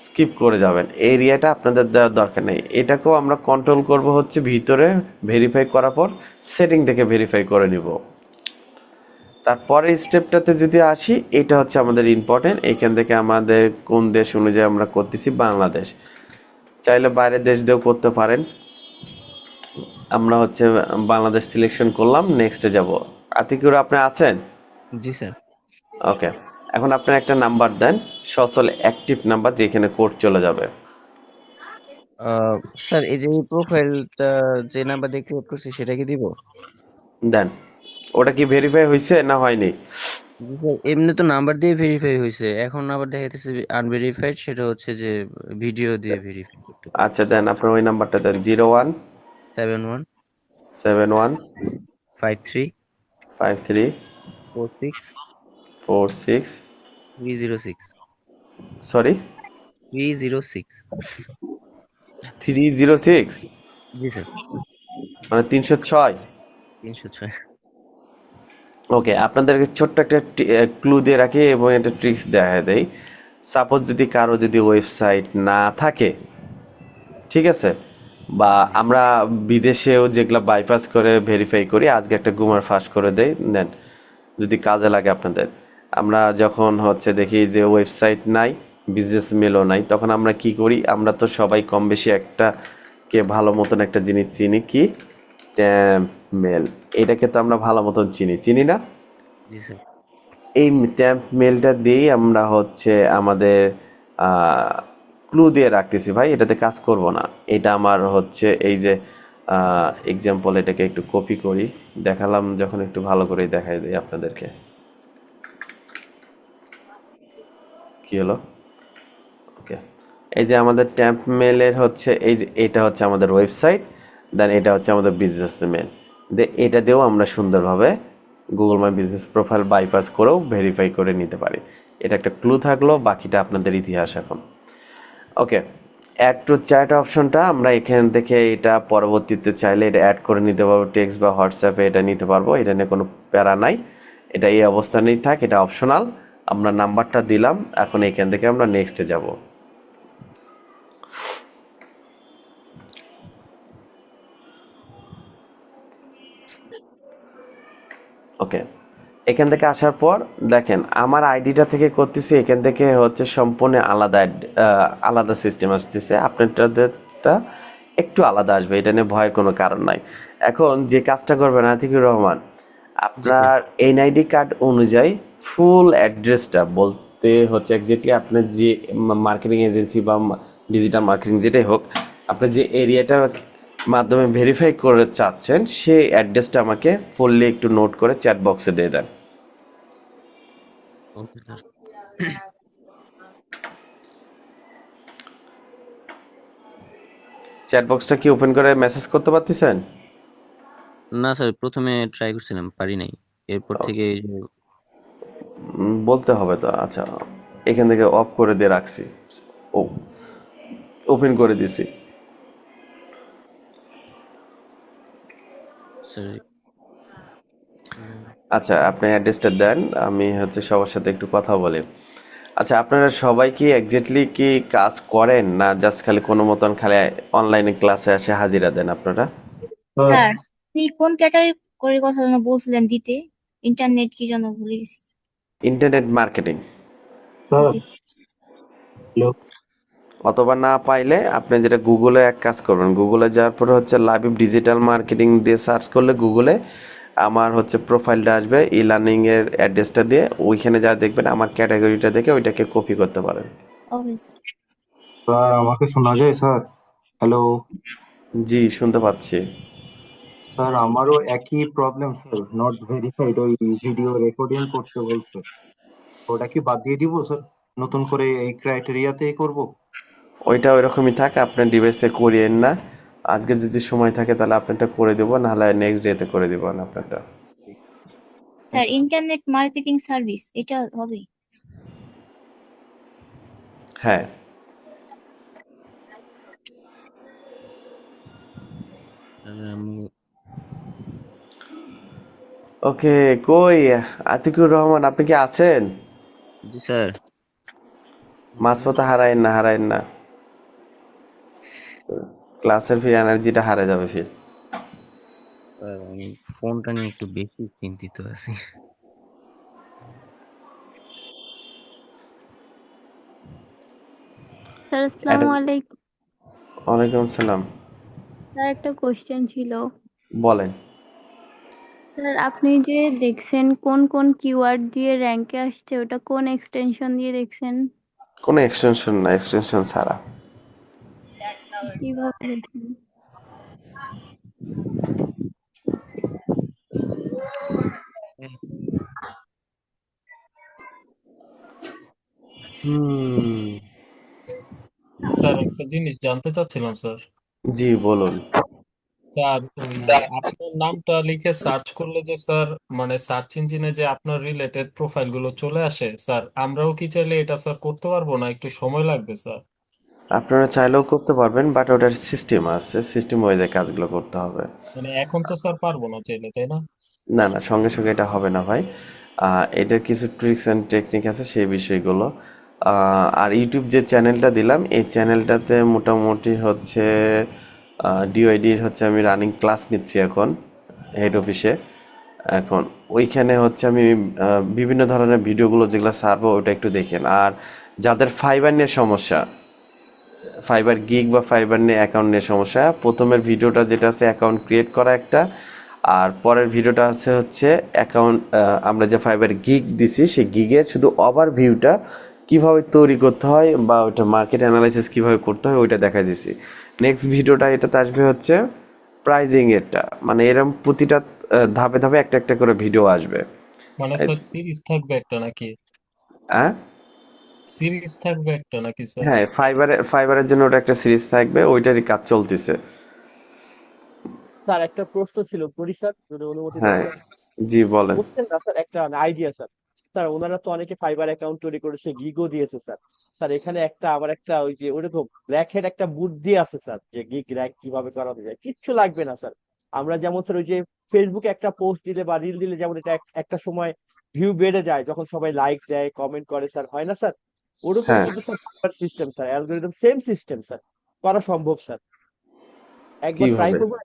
স্কিপ করে যাবেন, এই এরিয়াটা আপনাদের দেওয়ার দরকার নেই। এটাকেও আমরা কন্ট্রোল করব হচ্ছে ভিতরে ভেরিফাই করার পর সেটিং থেকে ভেরিফাই করে নিব। তারপরে স্টেপটাতে যদি আসি, এটা হচ্ছে আমাদের ইম্পর্টেন্ট, এখান থেকে আমাদের কোন দেশ অনুযায়ী আমরা করতেছি, বাংলাদেশ, চাইলে বাইরের দেশ দিয়েও করতে পারেন। আমরা হচ্ছে বাংলাদেশ সিলেকশন করলাম, নেক্সটে যাব। আতিকুর আপনি আছেন? জি স্যার। ওকে, এখন আপনি একটা নাম্বার দেন, সচল অ্যাক্টিভ নাম্বার যেখানে কোড চলে যাবে। স্যার এই যে প্রোফাইলটা যে নাম্বার দিয়ে ক্রিয়েট করছি সেটা কি দিব? দেন। ওটা কি ভেরিফাই হয়েছে না হয়নি? জি স্যার, এমনি তো নাম্বার দিয়ে ভেরিফাই হয়েছে, এখন আবার দেখাইতেছে আনভেরিফাইড, সেটা হচ্ছে যে ভিডিও দিয়ে ভেরিফাই করতে আচ্ছা বলতেছে। দেন, আপনার ওই নাম্বারটা দেন, 01 71 71 53 53 46 46, 306 সরি 306। 306, জি স্যার। মানে 306। 306। ওকে, আপনাদেরকে ছোট্ট একটা ক্লু দিয়ে রাখি এবং একটা ট্রিক্স দেখা দেই। সাপোজ যদি কারো যদি ওয়েবসাইট না থাকে, ঠিক আছে, বা জি আমরা বিদেশেও যেগুলা বাইপাস করে ভেরিফাই করি, আজকে একটা গুমার ফাঁস করে দেই, নেন, যদি কাজে লাগে আপনাদের। আমরা যখন হচ্ছে দেখি যে ওয়েবসাইট নাই, বিজনেস মেলও নাই, তখন আমরা কি করি? আমরা তো সবাই কম বেশি একটা কে ভালো মতন একটা জিনিস চিনি, কি? Temp mail. এটাকে তো আমরা ভালো মতন চিনি, চিনি না? জি স্যার। এই ট্যাম্প মেলটা দিয়েই আমরা হচ্ছে আমাদের ক্লু দিয়ে রাখতেছি, ভাই এটাতে কাজ করব না, এটা আমার হচ্ছে এই যে এক্সাম্পল, এটাকে একটু কপি করি, দেখালাম যখন একটু ভালো করে দেখাই দিই আপনাদেরকে। কি হলো? ওকে, এই যে আমাদের ট্যাম্প মেলের হচ্ছে এই যে এটা হচ্ছে আমাদের ওয়েবসাইট, দেন এটা হচ্ছে আমাদের বিজনেস মেল। এটা দিয়েও আমরা সুন্দরভাবে Google my business profile bypass করেও ভেরিফাই করে নিতে পারি। এটা একটা ক্লু থাকলো, বাকিটা আপনাদের ইতিহাস এখন। ওকে, অ্যাড টু চ্যাট অপশনটা আমরা এখান থেকে এটা পরবর্তীতে চাইলে এটা অ্যাড করে নিতে পারবো, টেক্সট বা হোয়াটসঅ্যাপে এটা নিতে পারবো, এটা নিয়ে কোনো প্যারা নাই। এটা এই অবস্থানেই থাক, এটা অপশনাল। আমরা নাম্বারটা দিলাম, এখন এখান থেকে আমরা নেক্সটে যাব। ওকে, এখান থেকে আসার পর দেখেন আমার আইডিটা থেকে করতেছি, এখান থেকে হচ্ছে সম্পূর্ণ আলাদা আলাদা সিস্টেম আসতেছে, আপনারটা একটু আলাদা আসবে, এটা নিয়ে ভয়ের কোনো কারণ নাই। এখন যে কাজটা করবেন আতিকুর রহমান, জি স্যার। আপনার এনআইডি কার্ড অনুযায়ী ফুল অ্যাড্রেসটা বলতে হচ্ছে এক্স্যাক্টলি আপনার যে মার্কেটিং এজেন্সি বা ডিজিটাল মার্কেটিং যেটাই হোক, আপনি যে এরিয়াটা মাধ্যমে ভেরিফাই করে চাচ্ছেন সেই অ্যাড্রেসটা আমাকে ফুললি একটু নোট করে চ্যাট বক্সে দিয়ে দেন। Okay sir. চ্যাট বক্সটা কি ওপেন করে মেসেজ করতে পারতেছেন? না স্যার, প্রথমে ট্রাই করছিলাম, পারি নাই। এরপর থেকে এই যে বলতে হবে তো। আচ্ছা, এখান থেকে অফ করে দিয়ে রাখছি, ও ওপেন করে দিছি। স্যার আচ্ছা, আপনি অ্যাড্রেসটা দেন, আমি হচ্ছে সবার সাথে একটু কথা বলি। আচ্ছা, আপনারা সবাই কি এক্স্যাক্টলি কি কাজ করেন, না জাস্ট খালি কোনো মতন খালি অনলাইনে ক্লাসে আসে হাজিরা দেন আপনারা? স্যার আপনি কোন ক্যাটাগরির কথা যেন বলছিলেন দিতে? ইন্টারনেট কি যেন ভুলে গেছি। Internet marketing. Okay sir. অথবা না পাইলে আপনি যেটা গুগলে এক কাজ করবেন, গুগলে যাওয়ার পরে হচ্ছে লাবিব ডিজিটাল মার্কেটিং দিয়ে সার্চ করলে গুগলে আমার হচ্ছে প্রোফাইলটা আসবে, ই লার্নিং এর অ্যাড্রেসটা দিয়ে ওইখানে যা দেখবেন আমার ক্যাটাগরিটা দেখে ওইটাকে কপি করতে পারেন। Okay sir. স্যার আমাকে শোনা যায় স্যার? হ্যালো জি, শুনতে পাচ্ছি। স্যার, আমারও একই প্রবলেম স্যার, নট ভেরিফাইড, ওই ভিডিও রেকর্ডিং করতে বলছে। ওটা কি বাদ দিয়ে দিব স্যার? নতুন করে এই ক্রাইটেরিয়াতেই করব? ওইটা ওইরকমই থাকে, আপনার ডিভাইস থেকে করিয়েন না। আজকে যদি সময় থাকে তাহলে আপনারটা করে দেবো, নাহলে নেক্সট ডেতে করে দেবো আপনারটা। স্যার ইন্টারনেট মার্কেটিং সার্ভিস এটা হবে? হ্যাঁ। আমি ওকে, কই আতিকুর রহমান, আপনি কি আছেন? জি স্যার। মাঝপথে হারায়েন না, হারায়েন না, ক্লাসের ফির এনার্জিটা হারে যাবে ফির। স্যার আমি ফোনটা নিয়ে একটু বেশি চিন্তিত আছি। স্যার আসসালামু আলাইকুম। ওয়ালাইকুম আসসালাম। স্যার একটা কোশ্চেন ছিল। বলেন। স্যার আপনি যে দেখছেন কোন কোন কিওয়ার্ড দিয়ে র্যাঙ্কে আসছে, ওটা কোন এক্সটেনশন দিয়ে দেখছেন? কোনো এক্সটেনশন না, এক্সটেনশন ছাড়া। কিভাবে দেখছেন? স্যার একটা জিনিস জানতে চাচ্ছিলাম স্যার। জি বলুন। স্যার ওই আপনার নামটা লিখে সার্চ করলে যে স্যার মানে সার্চ ইঞ্জিনে যে আপনার রিলেটেড প্রোফাইল গুলো চলে আসে, স্যার আমরাও কি চাইলে এটা স্যার করতে পারবো, না একটু সময় লাগবে স্যার? আপনারা চাইলেও করতে পারবেন, বাট ওটার সিস্টেম আছে, সিস্টেম ওয়াইজে কাজগুলো করতে হবে। মানে এখন তো স্যার পারবো না চাইলে, তাই না? না না, সঙ্গে সঙ্গে এটা হবে না ভাই। এটার কিছু ট্রিক্স অ্যান্ড টেকনিক আছে, সেই বিষয়গুলো। আর ইউটিউব যে চ্যানেলটা দিলাম, এই চ্যানেলটাতে মোটামুটি হচ্ছে ডিওআইডির হচ্ছে আমি রানিং ক্লাস নিচ্ছি এখন হেড অফিসে। এখন ওইখানে হচ্ছে আমি বিভিন্ন ধরনের ভিডিওগুলো যেগুলো ছাড়বো ওটা একটু দেখেন। আর যাদের ফাইবার নিয়ে সমস্যা, ফাইবার গিগ বা ফাইবার নিয়ে অ্যাকাউন্ট নিয়ে সমস্যা, প্রথমের ভিডিওটা যেটা আছে অ্যাকাউন্ট ক্রিয়েট করা একটা, আর পরের ভিডিওটা আছে হচ্ছে অ্যাকাউন্ট, আমরা যে ফাইবার গিগ দিছি সেই গিগের শুধু ওভারভিউটা কিভাবে তৈরি করতে হয় বা ওইটা মার্কেট অ্যানালাইসিস কিভাবে করতে হয় ওইটা দেখাই দিছি। নেক্সট ভিডিওটা এটাতে আসবে হচ্ছে প্রাইজিং এরটা, মানে এরকম প্রতিটা ধাপে ধাপে একটা একটা করে ভিডিও আসবে। মানে এই- স্যার সিরিজ থাকবে একটা নাকি? হ্যাঁ সিরিজ থাকবে একটা নাকি স্যার? হ্যাঁ, ফাইবারের জন্য ওটা একটা সিরিজ থাকবে, ওইটারই কাজ চলতেছে। স্যার একটা প্রশ্ন ছিল, করি স্যার যদি অনুমতি দেন হ্যাঁ, স্যার। জি বলেন। বুঝছেন না স্যার, একটা আইডিয়া স্যার। স্যার ওনারা তো অনেকে ফাইবার অ্যাকাউন্ট তৈরি করেছে, গিগও দিয়েছে স্যার। স্যার এখানে একটা আবার একটা ওই যে ওরকম ব্ল্যাক হেড একটা বুদ্ধি আছে স্যার, যে গিগ র্যাঙ্ক কিভাবে করানো যায়। কিচ্ছু লাগবে না স্যার। আমরা যেমন স্যার ওই যে ফেসবুকে একটা পোস্ট দিলে বা রিল দিলে যেমন এটা একটা সময় ভিউ বেড়ে যায় যখন সবাই লাইক দেয়, কমেন্ট করে স্যার, হয় না স্যার? ওরকম হ্যাঁ, কিন্তু sir fibre system sir, algorithm same system sir, করা সম্ভব স্যার। একবার ট্রাই কিভাবে? করবো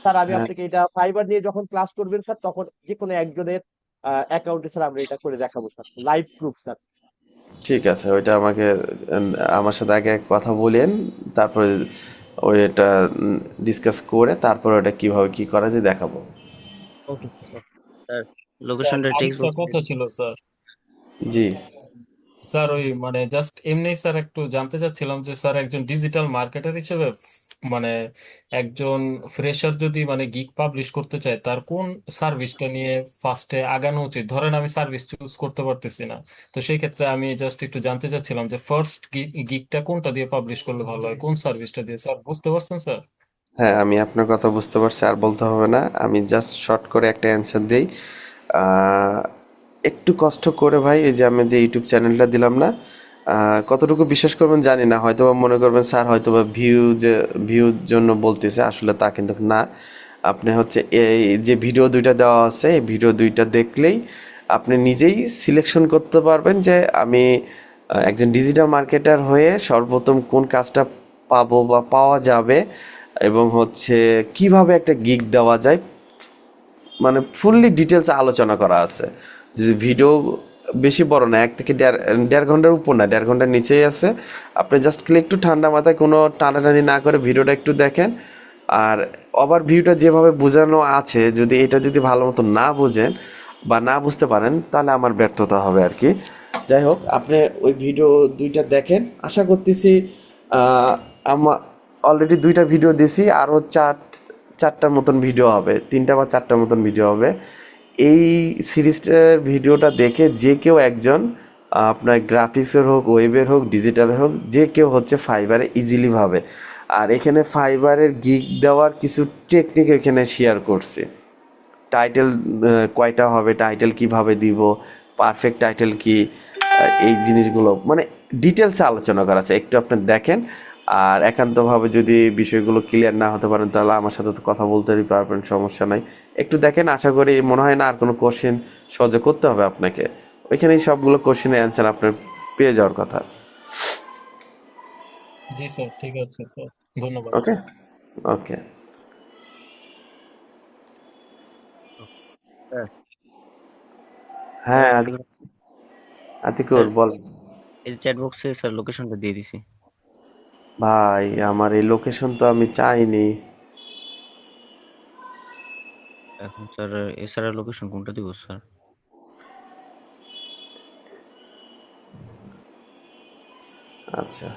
স্যার। আমি হ্যাঁ, আপনাকে এটা ফাইবার নিয়ে যখন ক্লাস করবেন স্যার, তখন যে কোনো একজনের অ্যাকাউন্টে স্যার আমরা এটা করে দেখাবো স্যার, লাইভ প্রুফ স্যার। ঠিক আছে, ওইটা আমাকে আমার সাথে আগে কথা বলেন, তারপরে ওইটা ডিসকাস করে তারপরে ওটা কিভাবে কি করা যায় দেখাবো। Okay sir. স্যার স্যার লোকেশনটা টেক্সট আরেকটা বক্সে। কথা ছিল স্যার। জি। স্যার ওই মানে জাস্ট এমনি স্যার একটু জানতে চাচ্ছিলাম যে স্যার একজন ডিজিটাল মার্কেটার হিসেবে মানে একজন ফ্রেশার যদি মানে গিগ পাবলিশ করতে চায় তার কোন সার্ভিসটা নিয়ে ফার্স্টে আগানো উচিত? ধরেন আমি সার্ভিস চুজ করতে পারতেছি না, তো সেই ক্ষেত্রে আমি জাস্ট একটু জানতে চাচ্ছিলাম যে ফার্স্ট গিগটা কোনটা দিয়ে পাবলিশ করলে ভালো হয়, কোন সার্ভিসটা দিয়ে? স্যার বুঝতে পারছেন স্যার? হ্যাঁ, আমি আপনার কথা বুঝতে পারছি, আর বলতে হবে না, আমি জাস্ট শর্ট করে একটা অ্যান্সার দিই। আহ, একটু কষ্ট করে ভাই, এই যে আমি যে ইউটিউব চ্যানেলটা দিলাম না, কতটুকু বিশ্বাস করবেন জানি না, হয়তো বা মনে করবেন স্যার হয়তো বা ভিউর জন্য বলতেছে, আসলে তা কিন্তু না। আপনি হচ্ছে এই যে ভিডিও দুইটা দেওয়া আছে, এই ভিডিও দুইটা দেখলেই আপনি নিজেই সিলেকশন করতে পারবেন যে আমি একজন ডিজিটাল মার্কেটার হয়ে সর্বপ্রথম কোন কাজটা পাবো বা পাওয়া যাবে, এবং হচ্ছে কিভাবে একটা গিগ দেওয়া যায়, মানে ফুললি ডিটেলস আলোচনা করা আছে। যে ভিডিও বেশি বড় না, 1 থেকে দেড় ঘন্টার উপর না, 1.5 ঘন্টার নিচেই আছে। আপনি জাস্ট একটু ঠান্ডা মাথায় কোনো টানাটানি না করে ভিডিওটা একটু দেখেন। আর ওভার ভিউটা যেভাবে বোঝানো আছে, যদি এটা যদি ভালো মতো না বোঝেন বা না বুঝতে পারেন, তাহলে আমার ব্যর্থতা হবে আর কি। যাই হোক, আপনি ওই ভিডিও দুইটা দেখেন, আশা করতেছি আমার অলরেডি 2টা ভিডিও দিছি, আরও চারটার মতন ভিডিও হবে, 3টা বা 4টার মতন ভিডিও হবে। এই সিরিজটার ভিডিওটা দেখে যে কেউ একজন আপনার গ্রাফিক্সের হোক, ওয়েবের হোক, ডিজিটালের হোক, যে কেউ হচ্ছে ফাইবারে ইজিলি ভাবে। আর এখানে ফাইবারের গিগ দেওয়ার কিছু টেকনিক এখানে শেয়ার করছে। টাইটেল কয়টা হবে, টাইটেল কিভাবে দিব, পারফেক্ট টাইটেল কি, এই জিনিসগুলো মানে ডিটেলসে আলোচনা করা আছে, একটু আপনি দেখেন। আর একান্তভাবে যদি বিষয়গুলো ক্লিয়ার না হতে পারেন, তাহলে আমার সাথে তো কথা বলতেই পারবেন, সমস্যা নাই। একটু দেখেন, আশা করি মনে হয় না আর কোনো কোশ্চেন সহজে করতে হবে আপনাকে। ওইখানেই সবগুলো কোশ্চেনের অ্যান্সার আপনার পেয়ে যাওয়ার কথা। জি স্যার, ঠিক আছে স্যার, ধন্যবাদ ওকে, স্যার। ওকে। স্যার হ্যাঁ, আতিকুর আতিকুর স্যার, বল। এই চ্যাট বক্সে স্যার লোকেশনটা দিয়ে দিছি। ভাই, আমার এই লোকেশন তো আমি চাইনি। এখন স্যার এছাড়া লোকেশন কোনটা দিব স্যার? আচ্ছা,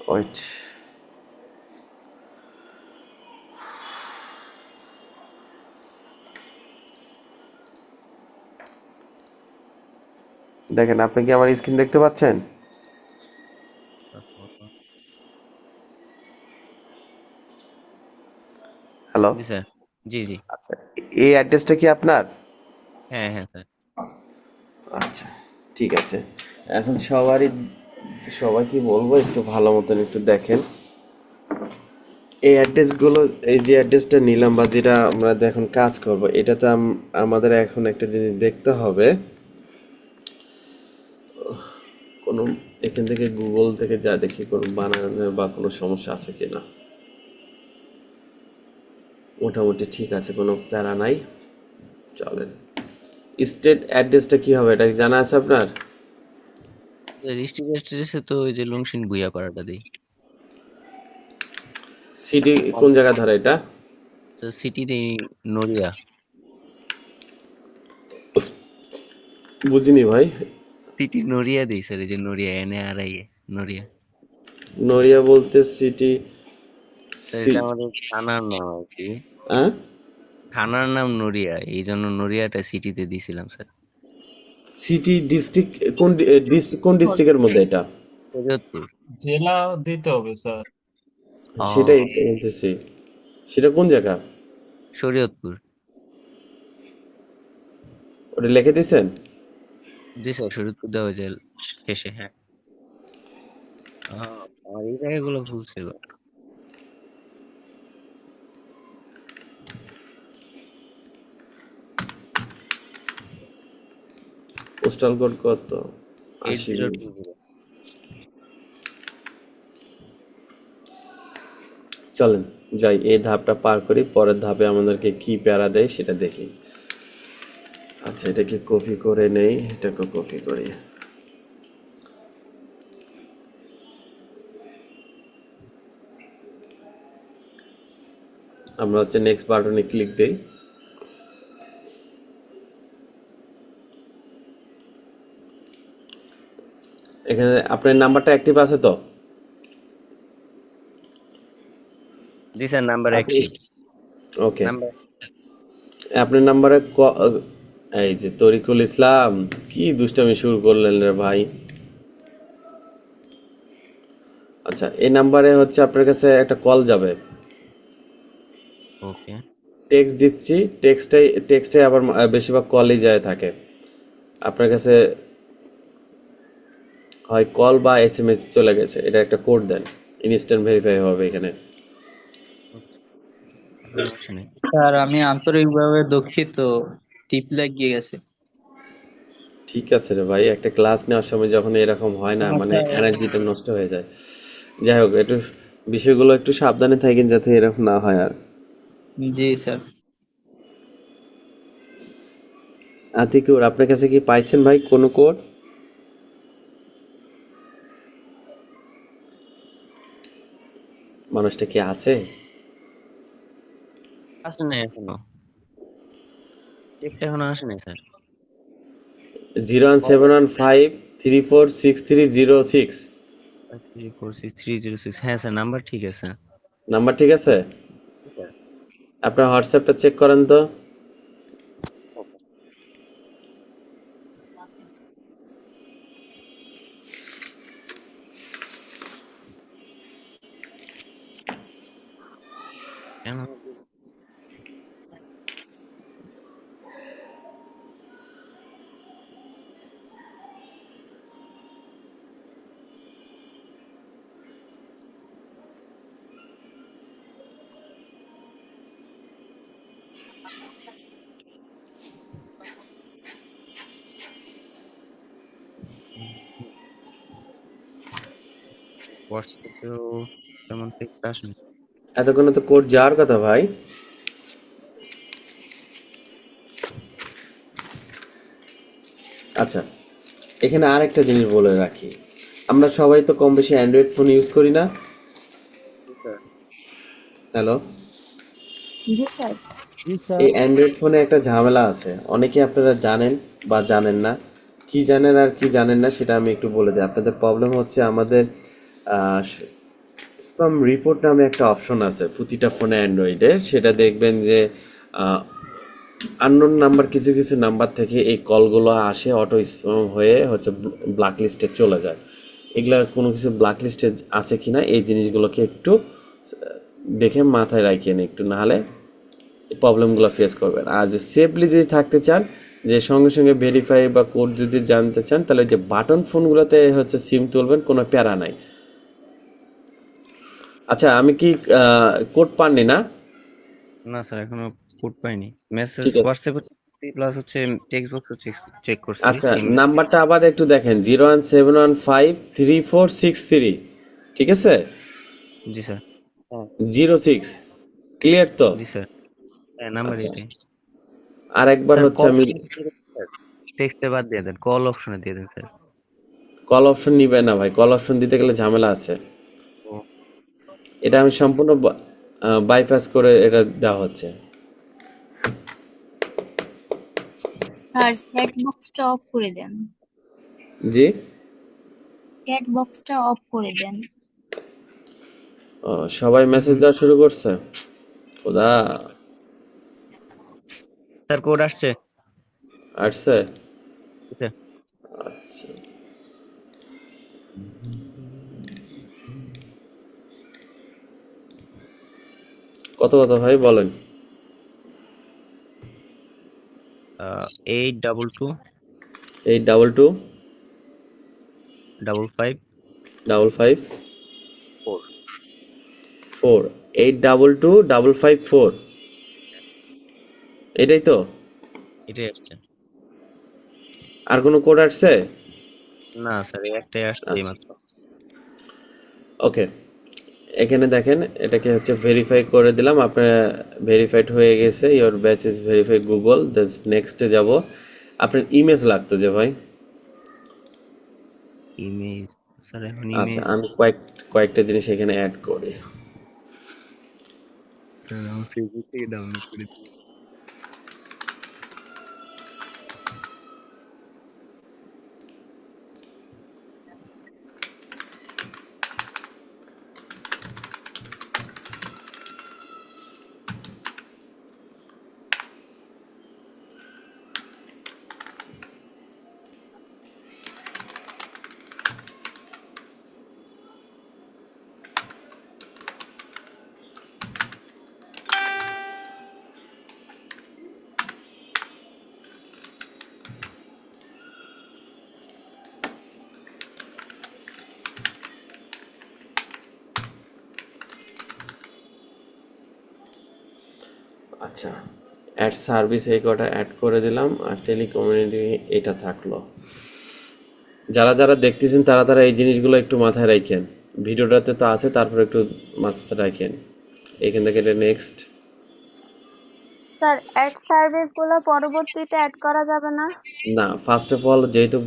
ওয়েট। দেখেন, আপনি কি আমার স্ক্রিন দেখতে পাচ্ছেন? হ্যালো। জি স্যার, জি জি। আচ্ছা, এই অ্যাড্রেসটা কি আপনার? হ্যাঁ হ্যাঁ স্যার। আচ্ছা, ঠিক আছে। এখন সবাই কি বলবো, একটু ভালো মতন একটু দেখেন। এই অ্যাড্রেসগুলো, এই যে অ্যাড্রেসটা নিলাম বা যেটা আমরা এখন কাজ করব, এটাতে আমাদের এখন একটা জিনিস দেখতে হবে, কোনো এখান থেকে গুগল থেকে যা দেখি কোনো বানানোর বা কোনো সমস্যা আছে কিনা। মোটামুটি ঠিক আছে, কোনো প্যারা নাই, চলেন। স্টেট অ্যাড্রেসটা কি হবে এটা কি জানা আছে আপনার? রেজিস্ট্রেশন তো ওই যে লংসিন ভুইয়া পাড়াটা দেই। সিটি কোন জায়গা ধরে এটা? তো সিটি দেই নড়িয়া। বুঝিনি ভাই। সিটি নড়িয়া দেই স্যার, এই যে নড়িয়া NARI নড়িয়া। নড়িয়া বলতে সিটি স্যার এটা আমাদের থানার নাম আর কি। হ্যাঁ, থানার নাম নড়িয়া, এই জন্য নড়িয়াটা সিটিতে দিছিলাম স্যার। সিটি ডিস্ট্রিক্ট কোন ডিস্ট্রিক্টের মধ্যে এটা? শরীয়তপুর। জেলা দিতে হবে স্যার। সেটাই তো বলতেছি, সেটা কোন জায়গা? শরীয়তপুর। ওটা লিখে দিয়েছেন? জি স্যার, শরীয়তপুর দেওয়া যায় শেষে। হ্যাঁ, আমার এই জায়গাগুলো ভুল ছিল। পোস্টাল কোড কত? 80। 8020। চলেন যাই, এই ধাপটা পার করি, পরের ধাপে আমাদেরকে কি প্যারা দেয় সেটা দেখি। আচ্ছা, এটাকে কপি করে নেই, এটাকে কপি করি। আমরা হচ্ছে নেক্সট বাটনে ক্লিক দেই। এখানে আপনার নাম্বারটা অ্যাক্টিভ আছে তো? জি স্যার, নাম্বার অ্যাক্টিভ। ওকে, নাম্বার আপনার নাম্বারে এই যে তরিকুল ইসলাম, কি দুষ্টামি শুরু করলেন রে ভাই। আচ্ছা, এই নাম্বারে হচ্ছে আপনার কাছে একটা কল যাবে। ওকে। টেক্সট দিচ্ছি, টেক্সটে আবার বেশিরভাগ কলই যায় থাকে। আপনার কাছে হয় কল বা SMS চলে গেছে, এটা একটা কোড দেন, ইনস্ট্যান্ট ভেরিফাই হবে এখানে। স্যার আমি আন্তরিকভাবে দুঃখিত, টিপ লাগিয়ে গেছে। ঠিক আছে রে ভাই, একটা ক্লাস নেওয়ার সময় যখন এরকম হয় না, মানে এনার্জিটা নষ্ট হয়ে যায়। যাই হোক, একটু বিষয়গুলো একটু সাবধানে থাকেন যাতে এরকম না হয় আর। জি স্যার। আতিকুর, আপনার কাছে কি পাইছেন ভাই কোনো কোড? মানুষটা কি আছে? আসে নাই এখনো, টেক্সট এখনো আসে নাই স্যার। 01715346306। 346306। হ্যাঁ স্যার, নাম্বার ঠিক আছে। নাম্বার ঠিক আছে? স্যার আপনার হোয়াটসঅ্যাপটা চেক করেন তো। কেন? হোয়াটসঅ্যাপেও তেমন টেক্সট আসেনি। এতক্ষণে তো কোড যাওয়ার কথা ভাই। আচ্ছা, এখানে আরেকটা জিনিস বলে রাখি, আমরা সবাই তো কম বেশি অ্যান্ড্রয়েড ফোন ইউজ করি না? হ্যালো, জি স্যার। এই অ্যান্ড্রয়েড ফোনে একটা ঝামেলা আছে, অনেকে আপনারা জানেন বা জানেন না। কি জানেন আর কি জানেন না সেটা আমি একটু বলে দিই। আপনাদের প্রবলেম হচ্ছে, আমাদের স্প্যাম রিপোর্ট নামে একটা অপশন আছে প্রতিটা ফোনে অ্যান্ড্রয়েডে, সেটা দেখবেন যে আননোন নাম্বার, কিছু কিছু নাম্বার থেকে এই কলগুলো আসে, অটো স্প্যাম হয়ে হচ্ছে ব্ল্যাক লিস্টে চলে যায়। এগুলা কোনো কিছু ব্ল্যাক লিস্টে আছে কিনা এই জিনিসগুলোকে একটু দেখে মাথায় রাখিয়েন একটু, নাহলে এই প্রবলেমগুলো ফেস করবেন। আর যে সেফলি যদি থাকতে চান, যে সঙ্গে সঙ্গে ভেরিফাই বা কোড যদি জানতে চান, তাহলে যে বাটন ফোনগুলোতে হচ্ছে সিম তুলবেন, কোনো প্যারা নাই। আচ্ছা, আমি কি কোড পাননি না? না স্যার, এখনো কোড পাইনি। মেসেজ ঠিক আছে। হোয়াটসঅ্যাপে প্লাস হচ্ছে টেক্সট বক্সে চেক করছি আচ্ছা, সিম। নাম্বারটা আবার একটু দেখেন, 017153463, ঠিক আছে? জি স্যার। 06, ক্লিয়ার তো? জি স্যার, হ্যাঁ নাম্বার আচ্ছা, এটাই। আর একবার স্যার হচ্ছে কল আমি টেক্সটে বাদ দিয়ে দেন, কল অপশনে দিয়ে দেন স্যার। কল অপশন নিবে না ভাই, কল অপশন দিতে গেলে ঝামেলা আছে। ও এটা আমি সম্পূর্ণ বাইপাস করে এটা দেওয়া হচ্ছে। স্যার চ্যাট বক্সটা অফ করে দেন। জি? চ্যাট বক্সটা অফ করে দেন। ও, সবাই মেসেজ দেওয়া শুরু করছে। খোদা, স্যার কোড আসছে। আসছে? স্যার আচ্ছা, কত কত ভাই বলেন। 822 822 55 55 4 4 822 554, এটাই তো? এটাই আসছে। আর কোনো কোড আসছে? না স্যার, এই একটাই আসছে আচ্ছা, এইমাত্র। ওকে। এখানে দেখেন, এটাকে হচ্ছে ভেরিফাই করে দিলাম, আপনার ভেরিফাইড হয়ে গেছে, your batch is verify Google. This নেক্সটে যাব। আপনার ইমেজ লাগতো যে ভাই? ইমেজ স্যার, এখন আচ্ছা, ইমেজ আমি কয়েকটা জিনিস এখানে অ্যাড করি। স্যার আমার ফেসবুক থেকে ডাউনলোড করে দিই। আচ্ছা, অ্যাড সার্ভিস এই কটা অ্যাড করে দিলাম, আর টেলিকমিউনিটি এটা থাকলো। যারা যারা দেখতেছেন তারা তারা এই জিনিসগুলো একটু মাথায় রাখেন। ভিডিওটাতে তো আছে, তারপর একটু মাথাতে রাখেন। এখান থেকে এটা নেক্সট। স্যার অ্যাড সার্ভিস গুলো পরবর্তীতে অ্যাড করা যাবে না? না, ফার্স্ট অফ অল যেহেতু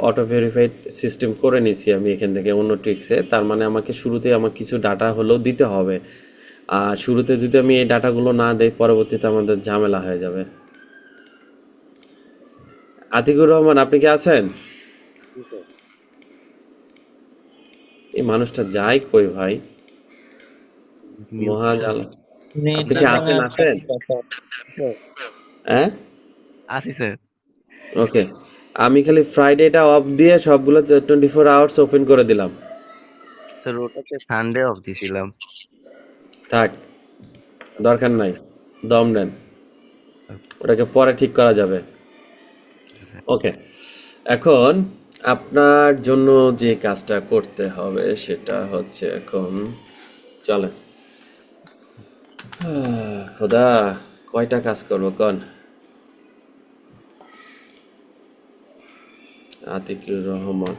অটো ভেরিফাইড সিস্টেম করে নিছি আমি এখান থেকে অন্য ট্রিক্সে, তার মানে আমাকে শুরুতে আমার কিছু ডাটা হলেও দিতে হবে। আর শুরুতে যদি আমি এই ডাটাগুলো না দেই, পরবর্তীতে আমাদের ঝামেলা হয়ে যাবে। আতিকুর রহমান, আপনি কি আছেন? জি স্যার। এই মানুষটা যায় কই ভাই? মিউট মহাজালা। নেট আপনি কি এখানে আছেন? আছেন? স্যার। হ্যাঁ, আসি স্যার। ওকে। আমি খালি ফ্রাইডেটা অফ দিয়ে সবগুলো 24 আওয়ার্স ওপেন করে দিলাম। স্যার ওটাতে সানডে অফ দিছিলাম। থাক, দরকার নাই, দম নেন, ওটাকে পরে ঠিক করা যাবে। ওকে, এখন আপনার জন্য যে কাজটা করতে হবে সেটা হচ্ছে, এখন চলেন। খোদা, কয়টা কাজ করবো কন? আতিকুর রহমান,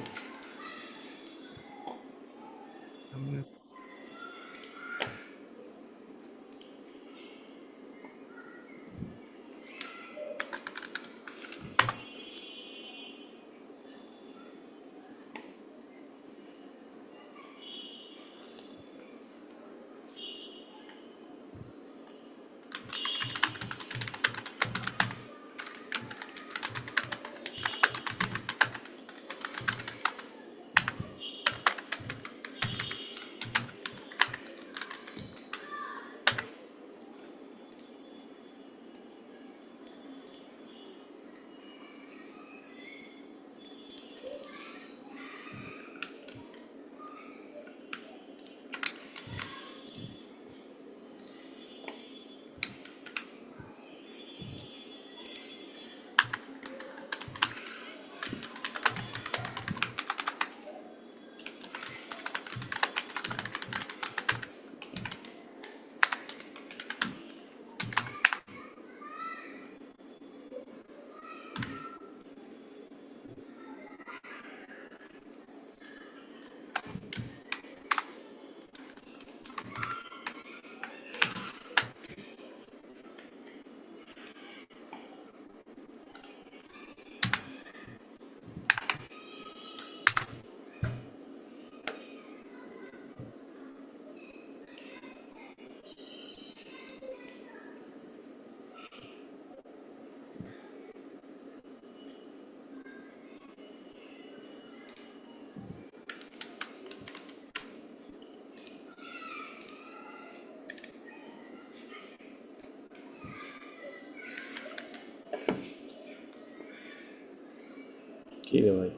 কি রে ভাই,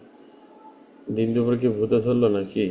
দিন দুপুর কি ভূতে ধরলো নাকি?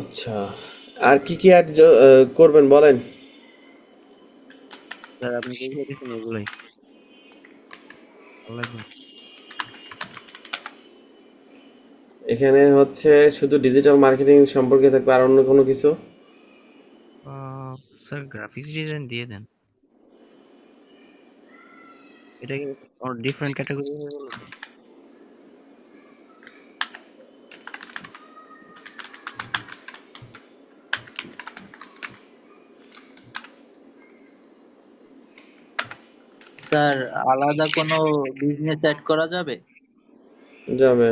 আচ্ছা, আর কি কি অ্যাড করবেন বলেন? স্যার আপনি যেগুলো দিচ্ছেন এগুলোই ভালো লাগবে। এখানে হচ্ছে শুধু ডিজিটাল মার্কেটিং সম্পর্কে থাকবে, আর অন্য কোনো কিছু? স্যার গ্রাফিক্স ডিজাইন দিয়ে দেন। এটা কি ডিফারেন্ট ক্যাটাগরি হয়ে গেল তো? স্যার আলাদা কোনো বিজনেস অ্যাড করা যাবে? যাবে।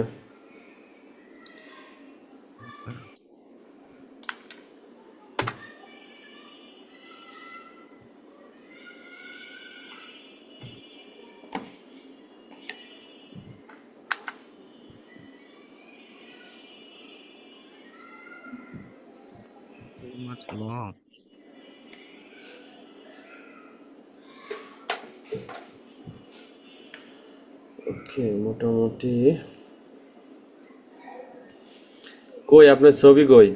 Too much long. ওকে, মোটামুটি কই আপনার ছবি কই?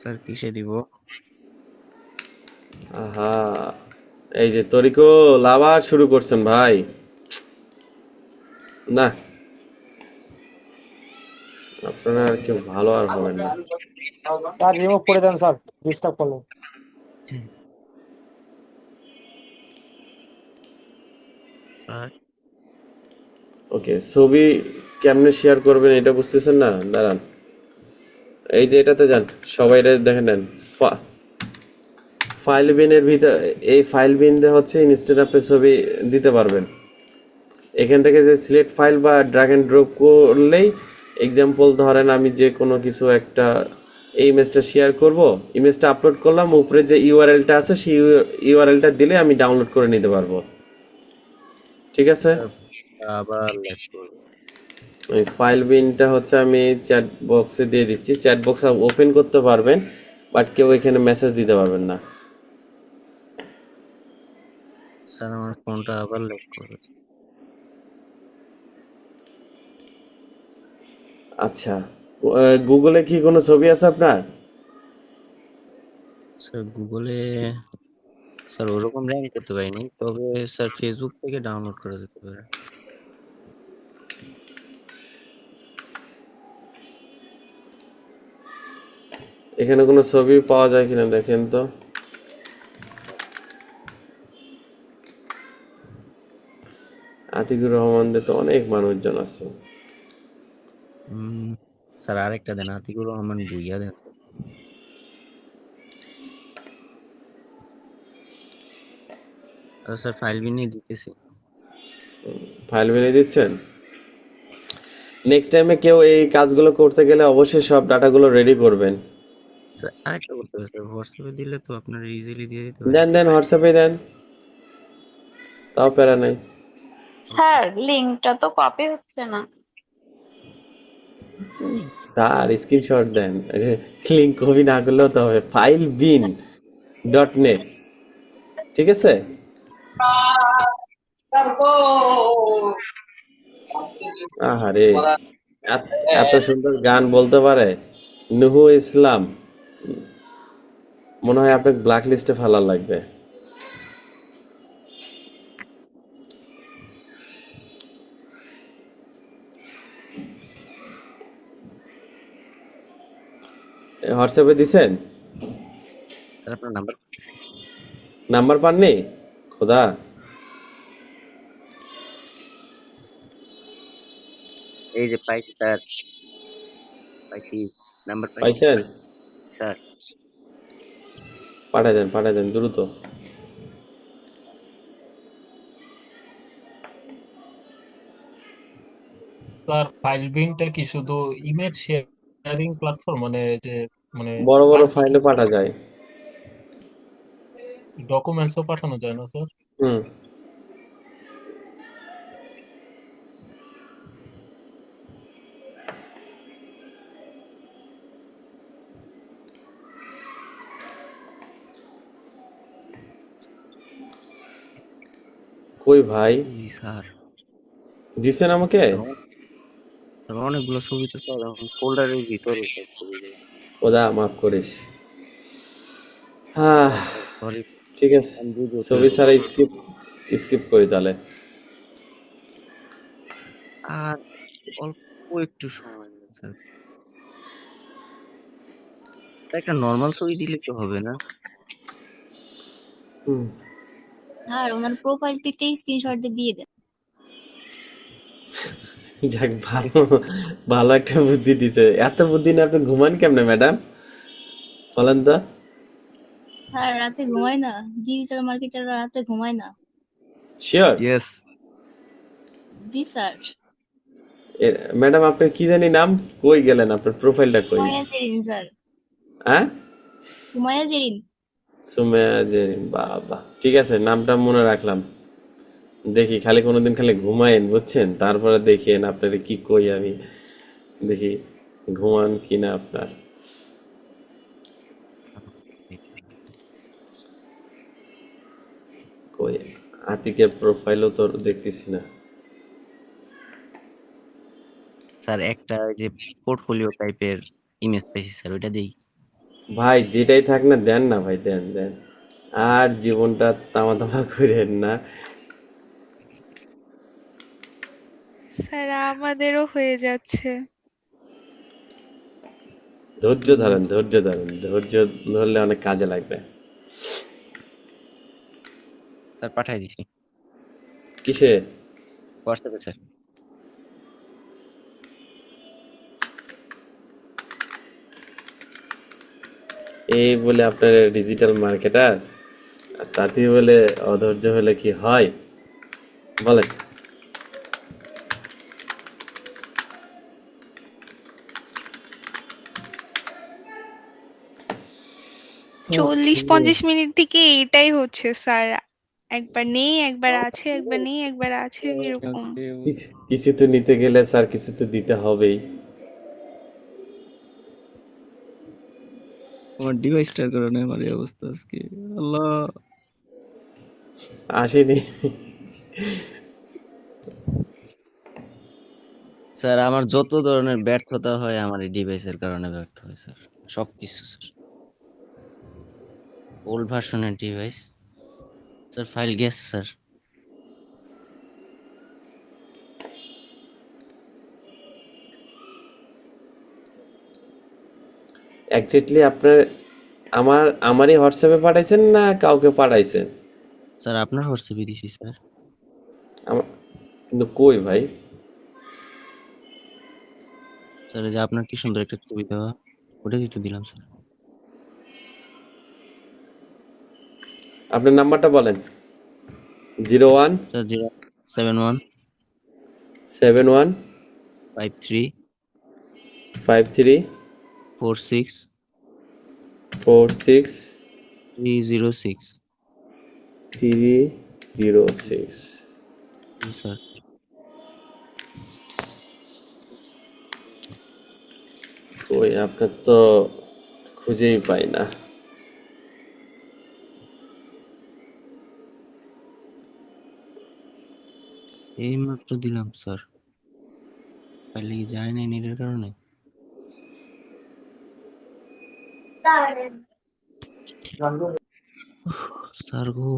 স্যার কিসে দিব? আহা, এই যে তরিকুল আবার শুরু করছেন ভাই। না, আপনারা আর কেউ ভালো আর হবেন না। স্যার রিমুভ করে দেন স্যার, ডিস্টার্ব করলেন। স্যার ওকে, ছবি কেমনে শেয়ার করবেন এটা বুঝতেছেন না? দাঁড়ান, এই যে এটাতে যান, সবাই এটা দেখে নেন। ফাইল বিনের ভিতর, এই ফাইল বিন দিয়ে হচ্ছে ইনস্ট্যান্ট আপনি ছবি দিতে পারবেন। এখান থেকে যে সিলেক্ট ফাইল বা ড্র্যাগ এন্ড ড্রপ করলেই, এক্সাম্পল ধরেন আমি যে কোনো কিছু একটা এই ইমেজটা শেয়ার করব, ইমেজটা আপলোড করলাম, উপরে যে ইউআরএলটা আছে সেই ইউআরএলটা দিলে আমি ডাউনলোড করে নিতে পারবো। ঠিক আছে? আবার লেট করবে। ওই ফাইল বিনটা হচ্ছে আমি চ্যাট বক্সে দিয়ে দিচ্ছি, চ্যাট বক্স ওপেন করতে পারবেন, বাট কেউ এখানে মেসেজ দিতে পারবেন না। স্যার আমার ফোনটা আবার লেট করবে। আচ্ছা, গুগলে কি কোনো ছবি আছে আপনার? স্যার গুগলে স্যার ওরকম র্যাঙ্ক করতে পারিনি, তবে স্যার ফেসবুক থেকে ডাউনলোড করা যেতে পারে। এখানে কোনো ছবি পাওয়া যায় কিনা দেখেন তো। আতিকুর রহমানদের তো অনেক মানুষজন আছে। স্যার আরেকটা দেন, আতিকুর রহমান ভুইয়া দেন স্যার। আচ্ছা স্যার ফাইল বিনে দিতেছি। ফাইল বিনে দিচ্ছেন? নেক্সট টাইমে কেউ এই কাজগুলো করতে গেলে অবশ্যই সব ডাটাগুলো রেডি করবেন। স্যার আরেকটা করতে হবে স্যার, হোয়াটসঅ্যাপে দিলে তো আপনারা ইজিলি দিয়ে দিতে দেন দেন, হোয়াটসঅ্যাপে দেন, তাও প্যারা নাই। স্যার লিংকটা তো কপি হচ্ছে না। স্যার স্ক্রিনশট দেন, লিঙ্ক কপি না করলেও তো হবে। ফাইল বিন .net, ঠিক আছে? আহারে, এত সুন্দর গান বলতে পারে নুহু ইসলাম, মনে হয় আপনাকে ব্ল্যাক লিস্টে ফেলা লাগবে। হোয়াটসঅ্যাপে দিছেন? স্যার আপনার নাম্বার নাম্বার পাননি? খোদা, এই যে পাইছি স্যার, পাইছি, নাম্বার পাইছি পাইছেন? স্যার। পাঠাই দেন দ্রুত। স্যার ফাইল বিনটা কি শুধু ইমেজ শেয়ারিং প্ল্যাটফর্ম, মানে যে মানে বড় বড় আর কি কি ফাইলও পাঠা যায়। ডকুমেন্টসও পাঠানো যায় না স্যার? হুম। কই ভাই? জি স্যার। দিছেন আমাকে? স্যার অনেকগুলো ছবি তো স্যার এখন ফোল্ডারের ভিতরে সব ছবি। খোদা মাফ করিস। হ্যাঁ, সরি ঠিক আছে, আমি বুঝতে ছবি ছাড়া স্কিপ করি তাহলে। আর অল্প একটু সময় নেই স্যার, একটা নর্মাল ছবি দিলে তো হবে না? হুম। স্যার ওনার প্রোফাইল পিকটা স্ক্রিনশট দিয়ে দেন। যাক, ভালো ভালো একটা বুদ্ধি দিছে। এত বুদ্ধি না আপনি ঘুমান কেমনে ম্যাডাম, বলেন তো? স্যার রাতে ঘুমায় না, ডিজিটাল মার্কেটাররা রাতে ঘুমায় না। শিওর? ইয়েস। জি স্যার। ম্যাডাম আপনার কি জানি নাম? কই গেলেন? আপনার প্রোফাইলটা কই? সুমাইয়া জেরিন স্যার। হ্যাঁ, সুমাইয়া জেরিন। সুমেয়া জেরিন, বাবা, ঠিক আছে, নামটা মনে রাখলাম। দেখি খালি কোনোদিন খালি ঘুমায়েন, বুঝছেন, তারপরে দেখেন আপনার কি কই আমি, দেখি ঘুমান কিনা আপনার। কই আতিকের প্রোফাইলও তো দেখতেছি না। স্যার একটা ওই যে পোর্টফোলিও টাইপের ইমেজ পেয়েছি স্যার, ওইটা দেই? ভাই যেটাই থাক না, দেন না ভাই, দেন দেন, আর জীবনটা তামা তামা করেন না। স্যার আমাদেরও হয়ে যাচ্ছে। ধৈর্য ধরেন, ধৈর্য ধরেন, ধৈর্য ধরলে অনেক কাজে লাগবে। স্যার পাঠাই দিছি কিসে? হোয়াটসঅ্যাপে স্যার। এই বলে আপনার ডিজিটাল মার্কেটার, আর তাতে বলে অধৈর্য হলে কি হয় বলেন? চল্লিশ 50 মিনিট থেকে এটাই হচ্ছে স্যার, একবার নেই একবার আছে, একবার নেই একবার আছে, এরকম। কিছু তো নিতে গেলে স্যার কিছু তো দিতে হবেই। আমার ডিভাইসটার কারণে আমার এই অবস্থা আজকে, আল্লাহ। আসেনি স্যার আমার যত ধরনের ব্যর্থতা হয় আমার এই ডিভাইসের কারণে ব্যর্থ হয় স্যার, সবকিছু স্যার। ওল্ড ভার্সনের ডিভাইস স্যার, ফাইল গেছে স্যার। এক্স্যাক্টলি আপনার আমারই হোয়াটসঅ্যাপে পাঠাইছেন না কাউকে পাঠাইছেন? স্যার আপনার হোয়াটসঅ্যাপে দিছি স্যার। কিন্তু কই ভাই? স্যার এই যে আপনার কি সুন্দর একটা ছবি দেওয়া, ওটাই তো দিলাম স্যার। আপনার নাম্বারটা বলেন। 01 স্যার 071 71 53 53 46 46 306। 306। জি স্যার। কই আপনার তো খুঁজেই পাই না। এই মাত্র দিলাম স্যার, ফাইল কি যায় না নেটের কারণে? স্যার গো,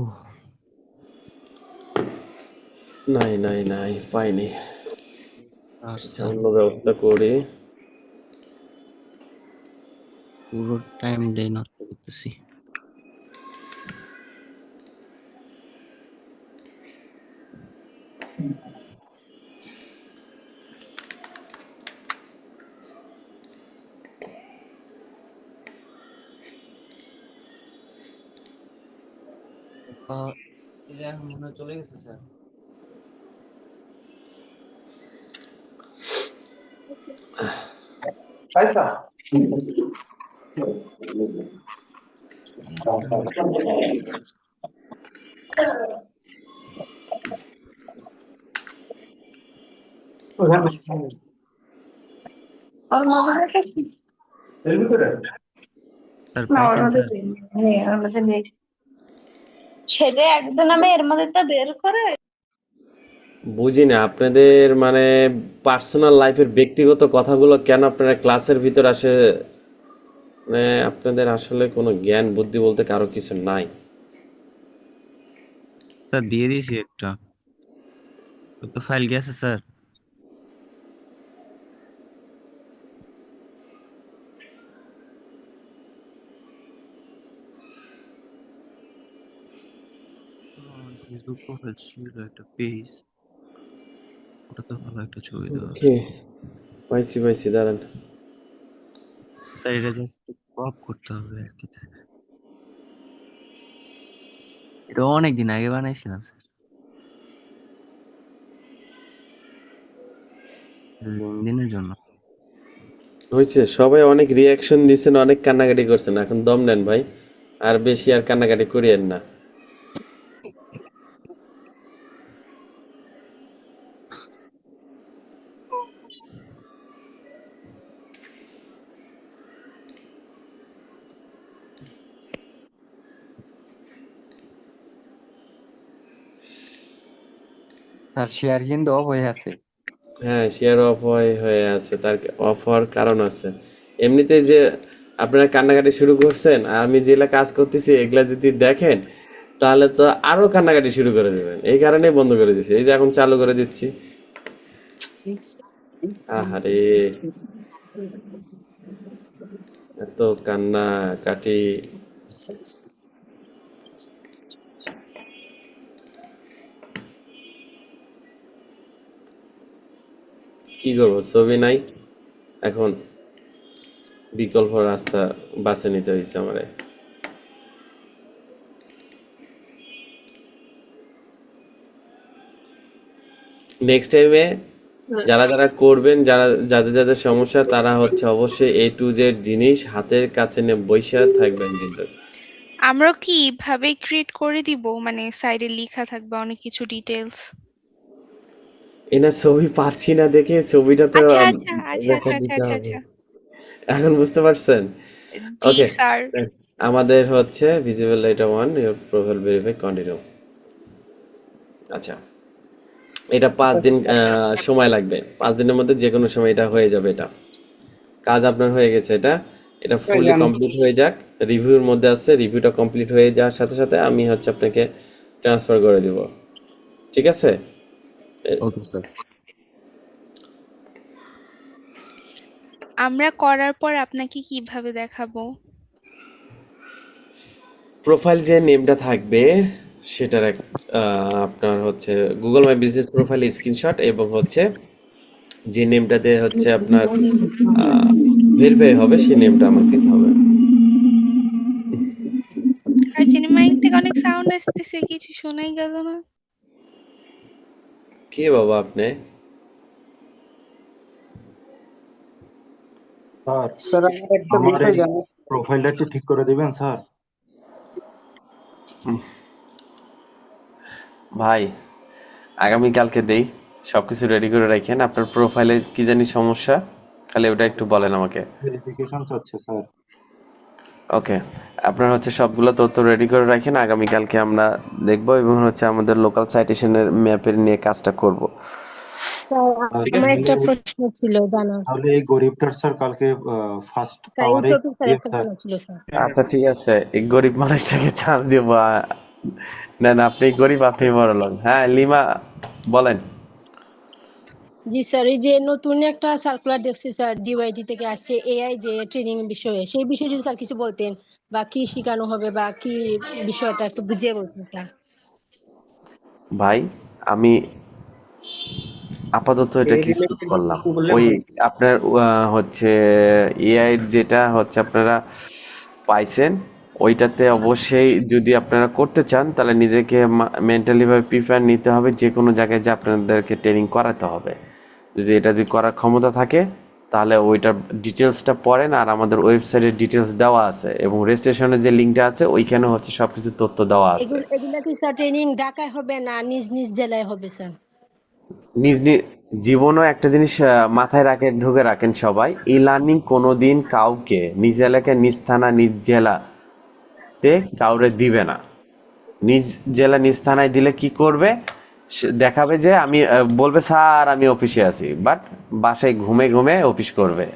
নাই নাই নাই, পাইনি। আর আচ্ছা, অন্য ব্যবস্থা করি। পুরো টাইমটাই নষ্ট করতেছি। এখন মনে হয় চলে গেছে স্যার। ওর মধ্যে কি? স্যার না ওর পাইছেন মধ্যে স্যার? নেই, ওর মধ্যে নেই। সেটা একদম আমি এর মধ্যে বের করে বুঝি না আপনাদের মানে পার্সোনাল লাইফের ব্যক্তিগত কথাগুলো কেন আপনারা ক্লাসের ভিতর আসে, মানে আপনাদের আসলে কোনো জ্ঞান বুদ্ধি বলতে কারো কিছু নাই। স্যার দিয়ে দিয়েছি একটা, তো ফাইল গেছে স্যার। ফেসবুক প্রোফাইল ছিল একটা পেজ, ওটাতে ভালো একটা ছবি দেওয়া আছে। ওকে, পাইছি দাঁড়ান। স্যার এটা জাস্ট ক্রপ করতে হবে আর কি। এটা অনেকদিন আগে বানাইছিলাম স্যার, লিঙ্কডইনের জন্য। হয়েছে, সবাই অনেক রিয়াকশন দিচ্ছেন, অনেক কান্নাকাটি করছেন, এখন দম নেন ভাই, আর বেশি আর কান্নাকাটি করিয়েন না। স্যার শেয়ার কিন্তু অফ হয়ে আছে। হ্যাঁ, শেয়ার অফ হয়ে আছে, তার অফ হওয়ার কারণ আছে। এমনিতে যে আপনারা কান্নাকাটি শুরু করছেন, আর আমি যেগুলা কাজ করতেছি এগুলা যদি দেখেন তাহলে তো আরো কান্নাকাটি শুরু করে দেবেন, এই কারণেই বন্ধ করে দিচ্ছি। এই যে এখন চালু করে দিচ্ছি। আহারে, এত কান্না কাটি। কি করবো, ছবি নাই, এখন বিকল্প রাস্তা বাছে নিতে হয়েছে আমারে। নেক্সট টাইমে যারা যারা করবেন, যাদের সমস্যা, তারা হচ্ছে অবশ্যই A to Z জিনিস হাতের কাছে নিয়ে বইসা থাকবেন কিন্তু। আমরা কি এইভাবে ক্রিয়েট করে দিব, মানে সাইডে লেখা থাকবে অনেক কিছু ডিটেলস? এনা ছবি পাচ্ছি না দেখে ছবিটা তো আচ্ছা আচ্ছা আচ্ছা রেখে আচ্ছা আচ্ছা দিতে আচ্ছা হবে। আচ্ছা এখন বুঝতে পারছেন? জি ওকে, স্যার। আমাদের হচ্ছে ভিজিবল এটা 1, ইওর প্রোফাইল ভেরিফাই কন্টিনিউ। আচ্ছা, এটা 5 দিন সময় লাগবে। 5 দিনের মধ্যে যে কোনো সময় এটা হয়ে যাবে। এটা কাজ আপনার হয়ে গেছে। এটা ফুললি কমপ্লিট হয়ে যাক, রিভিউর মধ্যে আছে। রিভিউটা কমপ্লিট হয়ে যাওয়ার সাথে সাথে আমি হচ্ছে আপনাকে ট্রান্সফার করে দিব, ঠিক আছে? Okay sir. আমরা করার পর আপনাকে কিভাবে দেখাবো? প্রোফাইল যে নেমটা থাকবে সেটার আপনার হচ্ছে Google my business profile screenshot, এবং হচ্ছে যে নেমটাতে হচ্ছে আপনার ভেরিফাই হবে সেই নেমটা আমাকে দিতে হবে। আর চিনি মাইক থেকে অনেক সাউন্ড আসতেছে, কিছু শোনাই গেল না। কে বাবা আপনি? স্যার স্যার আমার একটা আমার বিষয় এই জানা, প্রোফাইলটা একটু ঠিক করে দিবেন স্যার। ভাই, আগামীকালকে দেই, সবকিছু রেডি করে রাখেন। আপনার প্রোফাইলে কি জানি সমস্যা, খালি ওটা একটু বলেন আমাকে। ভেরিফিকেশন চাচ্ছে স্যার। ওকে, আপনার হচ্ছে সবগুলো তথ্য রেডি করে রাখেন, আগামীকালকে আমরা দেখব, এবং হচ্ছে আমাদের লোকাল সাইটেশনের ম্যাপের নিয়ে কাজটা করব। ঠিক আমার আছে? একটা প্রশ্ন ছিল জানার। তাহলে এই গরিবটার স্যার কালকে ফার্স্ট আওয়ারে স্যার। আচ্ছা ঠিক আছে, এই গরিব মানুষটাকে ছাড় দিব। না না, আপনি গরিব, আপনি বড়লোক। হ্যাঁ লিমা, বলেন। জি স্যার, এই যে নতুন একটা সার্কুলার দেখছি স্যার, ডিওয়াইটি থেকে আসছে এআই যে ট্রেনিং বিষয়ে, সেই বিষয়ে যদি স্যার কিছু বলতেন, বা কি শেখানো হবে বা কি বিষয়টা একটু বুঝিয়ে বলতেন স্যার। ভাই আমি আপাতত এটা এই স্কিপ রিলেটেড করলাম। একটু বললে ওই ভালো। আপনার হচ্ছে এআই যেটা হচ্ছে আপনারা পাইছেন, ওইটাতে অবশ্যই যদি আপনারা করতে চান তাহলে নিজেকে মেন্টালি ভাবে প্রিপেয়ার নিতে হবে, যে কোনো জায়গায় যে আপনাদেরকে ট্রেনিং করাতে হবে। যদি এটা যদি করার ক্ষমতা থাকে তাহলে ওইটার ডিটেলসটা পড়েন, আর আমাদের ওয়েবসাইটের ডিটেলস দেওয়া আছে এবং রেজিস্ট্রেশনের যে লিঙ্কটা আছে ওইখানে হচ্ছে সবকিছু তথ্য দেওয়া আছে। এগুলা কি স্যার ট্রেনিং ঢাকায় হবে না নিজ নিজ জেলায় হবে স্যার? নিজ নিজ জীবনও একটা জিনিস মাথায় রাখেন, ঢুকে রাখেন সবাই, ই লার্নিং কোনোদিন কাউকে নিজ এলাকায়, নিজ থানা, নিজ জেলাতে কাউরে দিবে না। নিজ জেলা নিজ থানায় দিলে কি করবে, সে দেখাবে যে আমি বলবে স্যার আমি অফিসে আছি, বাট বাসায় ঘুমে ঘুমে অফিস করবে।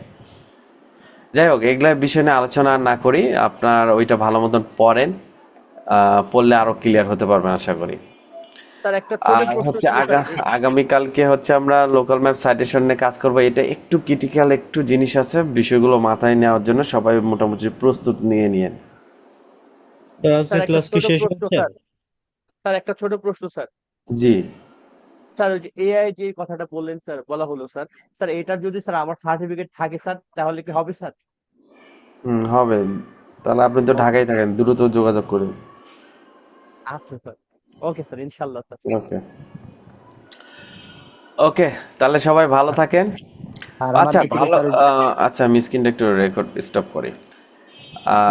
যাই হোক, এগুলা বিষয় নিয়ে আলোচনা না করি, আপনার ওইটা ভালো মতন পড়েন, পড়লে আরো ক্লিয়ার হতে পারবেন আশা করি। স্যার একটা ছোট আর প্রশ্ন হচ্ছে ছিল স্যার। আগামীকালকে হচ্ছে আমরা লোকাল ম্যাপ সাইটেশন নিয়ে কাজ করবো। এটা একটু ক্রিটিক্যাল একটু জিনিস আছে, বিষয়গুলো মাথায় নেওয়ার জন্য সবাই মোটামুটি প্রস্তুত নিয়ে নিয়েন। স্যার একটা ছোট প্রশ্ন স্যার। স্যার একটা ছোট প্রশ্ন স্যার। জি। স্যার ওই যে এআই যে কথাটা বললেন স্যার, বলা হলো স্যার, স্যার এটার যদি স্যার আমার সার্টিফিকেট থাকে স্যার তাহলে কি হবে স্যার? হবে। তাহলে আপনি তো ঢাকায় থাকেন, দ্রুত যোগাযোগ করুন। আচ্ছা স্যার, ওকে স্যার, ইনশাল্লাহ স্যার। ওকে ওকে, তাহলে সবাই ভালো থাকেন। আর আমার আচ্ছা দিক থেকে ভালো, স্যার আচ্ছা আমি স্ক্রিনটা একটু রেকর্ড স্টপ করি।